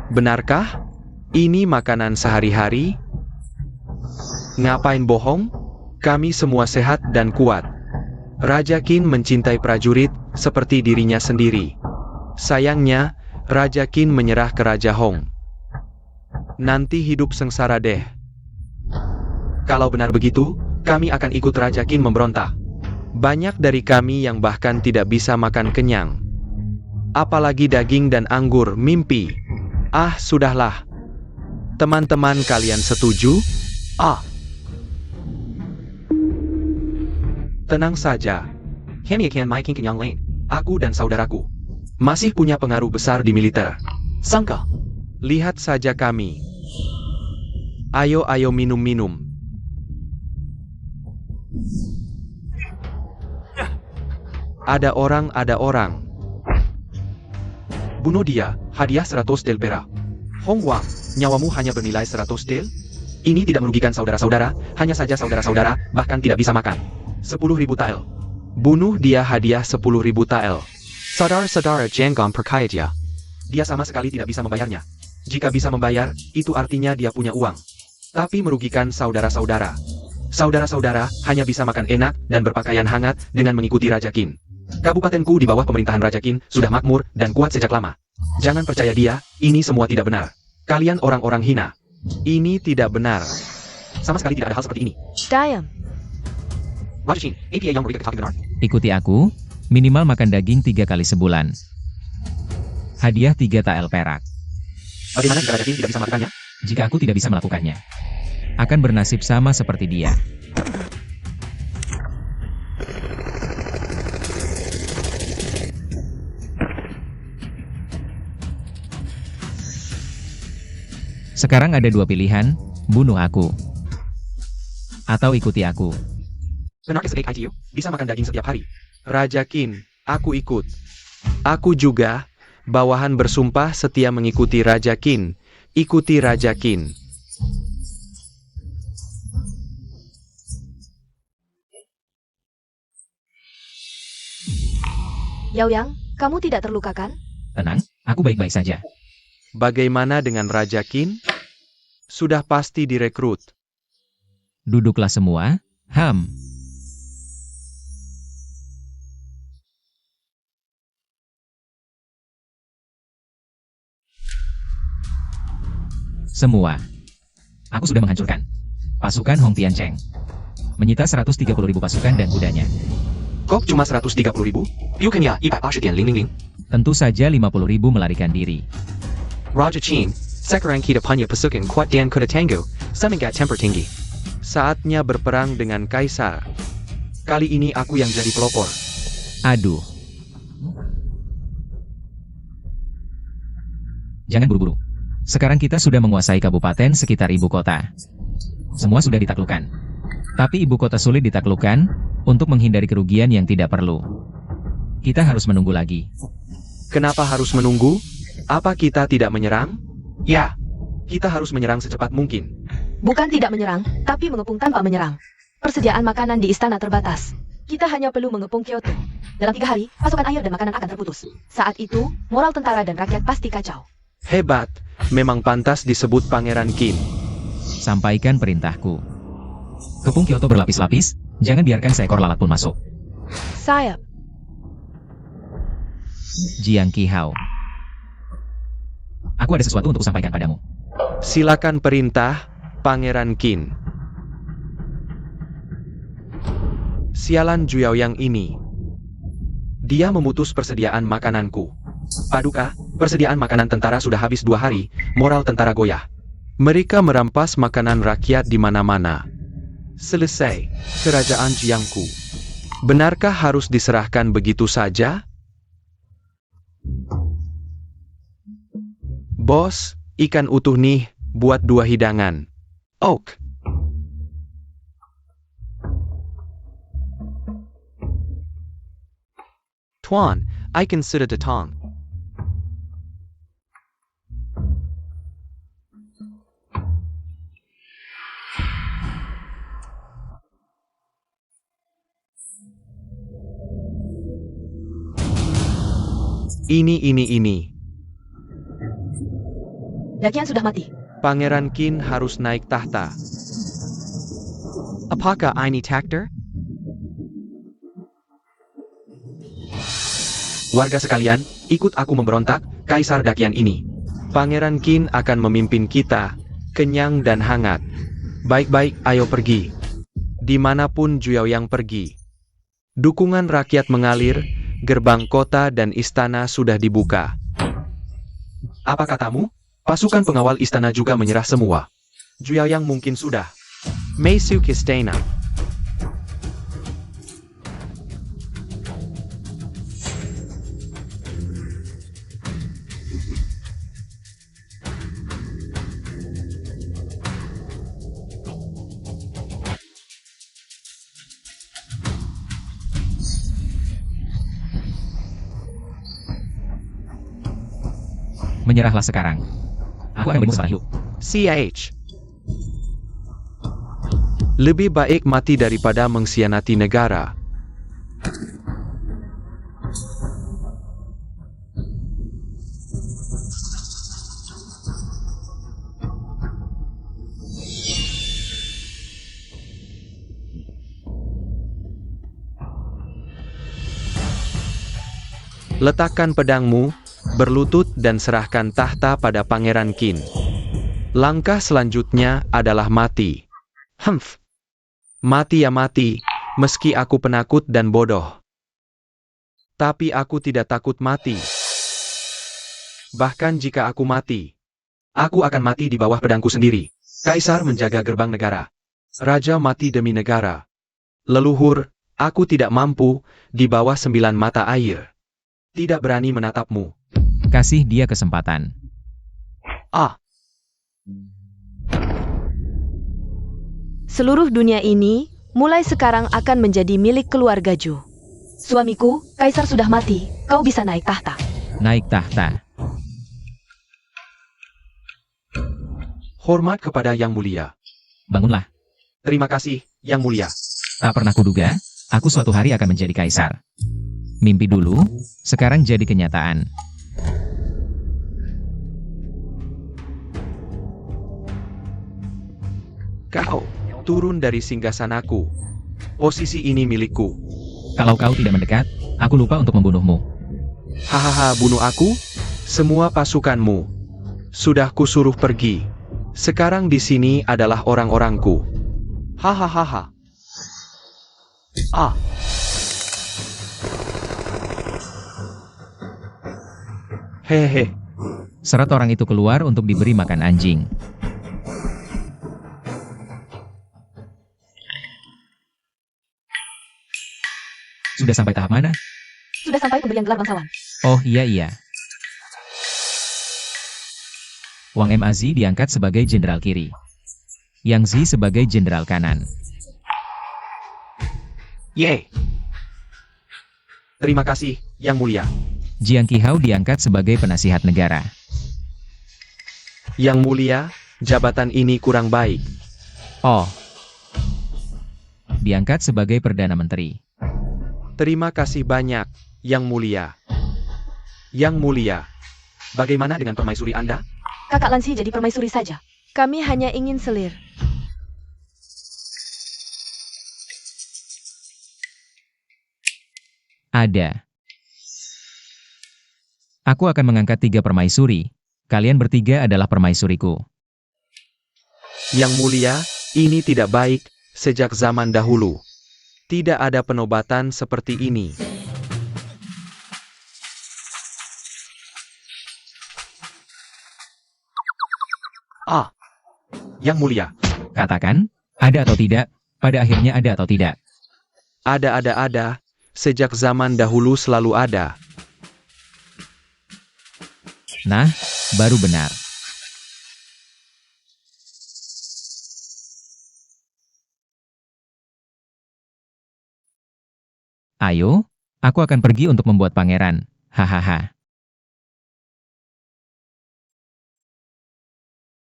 Benarkah? Ini makanan sehari-hari? Ngapain bohong? Kami semua sehat dan kuat. Raja Qin mencintai prajurit seperti dirinya sendiri. Sayangnya, Raja Qin menyerah ke Raja Hong. Nanti hidup sengsara deh. Kalau benar begitu, kami akan ikut Raja Qin memberontak. Banyak dari kami yang bahkan tidak bisa makan kenyang. Apalagi daging dan anggur mimpi. Ah, sudahlah. Teman-teman kalian setuju? Ah. Tenang saja. Aku dan saudaraku masih punya pengaruh besar di militer. Sangka. Lihat saja kami. Ayo minum-minum. Ada orang. Bunuh dia, hadiah 100 del perak. Hong Wang, nyawamu hanya bernilai 100 del? Ini tidak merugikan saudara-saudara, hanya saja saudara-saudara bahkan tidak bisa makan. 10.000 tael. Bunuh dia, hadiah 10.000 tael. Saudara-saudara jangan percaya dia. Dia sama sekali tidak bisa membayarnya. Jika bisa membayar, itu artinya dia punya uang. Tapi merugikan saudara-saudara. Saudara-saudara hanya bisa makan enak dan berpakaian hangat dengan mengikuti Raja Qin. Kabupatenku di bawah pemerintahan Raja Qin sudah makmur dan kuat sejak lama. Jangan percaya dia, ini semua tidak benar. Kalian orang-orang hina. Ini tidak benar. Sama sekali tidak ada hal seperti ini. Diam. Ikuti aku, minimal makan daging 3 kali sebulan. Hadiah 3 tael perak. Bagaimana jika Raja Qin tidak bisa melakukannya? Jika aku tidak bisa melakukannya, akan bernasib sama seperti dia. Sekarang ada 2 pilihan, bunuh aku. Atau ikuti aku. Benar ITU, bisa makan daging setiap hari. Raja Qin, aku ikut. Aku juga, bawahan bersumpah setia mengikuti Raja Qin. Ikuti Raja Qin. Yao Yang, kamu tidak terluka kan? Tenang, aku baik-baik saja. Bagaimana dengan Raja Qin? Sudah pasti direkrut. Duduklah semua, Semua. Aku sudah menghancurkan pasukan Hong Tiancheng. Menyita 130.000 pasukan dan kudanya. Kok cuma 130.000? Bukannya 120.000? Tentu saja 50.000 melarikan diri. Raja Chin, sekarang kita punya pasukan kuat dan kuda tangguh, semangat temper tinggi. Saatnya berperang dengan Kaisar. Kali ini aku yang jadi pelopor. Aduh. Jangan buru-buru. Sekarang kita sudah menguasai kabupaten sekitar ibu kota. Semua sudah ditaklukkan. Tapi ibu kota sulit ditaklukkan, untuk menghindari kerugian yang tidak perlu. Kita harus menunggu lagi. Kenapa harus menunggu? Apa kita tidak menyerang? Ya, kita harus menyerang secepat mungkin. Bukan tidak menyerang, tapi mengepung tanpa menyerang. Persediaan makanan di istana terbatas. Kita hanya perlu mengepung Kyoto. Dalam 3 hari, pasokan air dan makanan akan terputus. Saat itu, moral tentara dan rakyat pasti kacau. Hebat, memang pantas disebut Pangeran Qin. Sampaikan perintahku. Kepung Kyoto berlapis-lapis, jangan biarkan seekor lalat pun masuk. Sayap. Jiang Qihao. Aku ada sesuatu untuk sampaikan padamu. Silakan perintah, Pangeran Qin. Sialan Juyaoyang ini. Dia memutus persediaan makananku. Paduka, persediaan makanan tentara sudah habis 2 hari, moral tentara goyah. Mereka merampas makanan rakyat di mana-mana. Selesai, kerajaan Jiangku. Benarkah harus diserahkan begitu saja? Bos, ikan utuh nih, buat 2 hidangan. Ok. Tuan, I consider the tong. Ini. Dakian sudah mati. Pangeran Qin harus naik tahta. Apakah ini takdir? Warga sekalian, ikut aku memberontak, Kaisar Dakian ini. Pangeran Qin akan memimpin kita, kenyang dan hangat. Baik-baik, ayo pergi. Dimanapun Juyaoyang pergi. Dukungan rakyat mengalir, gerbang kota dan istana sudah dibuka. Apa katamu? Pasukan pengawal istana juga menyerah semua. Juyaoyang mungkin sudah. Masuk istana. Menyerahlah sekarang. Aku akan membunuh Salah Yu. CH. Lebih baik mati daripada mengkhianati negara. Letakkan pedangmu, berlutut dan serahkan tahta pada Pangeran Qin. Langkah selanjutnya adalah mati. Humph. Mati ya mati, meski aku penakut dan bodoh. Tapi aku tidak takut mati. Bahkan jika aku mati, Aku akan mati di bawah pedangku sendiri. Kaisar menjaga gerbang negara. Raja mati demi negara. Leluhur, aku tidak mampu, di bawah 9 mata air. Tidak berani menatapmu. Kasih dia kesempatan. Seluruh dunia ini mulai sekarang akan menjadi milik keluarga Ju. Suamiku, Kaisar sudah mati, kau bisa naik tahta. Naik tahta. Hormat kepada Yang Mulia. Bangunlah. Terima kasih, Yang Mulia. Tak pernah kuduga, aku suatu hari akan menjadi kaisar. Mimpi dulu, sekarang jadi kenyataan. Kau, turun dari singgasanaku. Posisi ini milikku. Kalau kau tidak mendekat, aku lupa untuk membunuhmu. Hahaha, bunuh aku? Semua pasukanmu. Sudah kusuruh pergi. Sekarang di sini adalah orang-orangku. Hahaha. Hehe. Serat orang itu keluar untuk diberi makan anjing. Sudah sampai tahap mana? Sudah sampai pemberian gelar bangsawan. Oh iya. Wang Mazi diangkat sebagai jenderal kiri. Yang Zi sebagai jenderal kanan. Yeay. Terima kasih, Yang Mulia. Jiang Qihao diangkat sebagai penasihat negara. Yang Mulia, jabatan ini kurang baik. Oh. Diangkat sebagai Perdana Menteri. Terima kasih banyak, Yang Mulia. Yang Mulia, bagaimana dengan permaisuri Anda? Kakak Lansi jadi permaisuri saja. Kami hanya ingin selir. Ada. Aku akan mengangkat 3 permaisuri. Kalian bertiga adalah permaisuriku. Yang Mulia, ini tidak baik, sejak zaman dahulu. Tidak ada penobatan seperti ini. Yang Mulia, Katakan, ada atau tidak? Pada akhirnya ada atau tidak? ada. Sejak zaman dahulu selalu ada. Nah, baru benar. Ayo, aku akan pergi untuk membuat pangeran. Hahaha.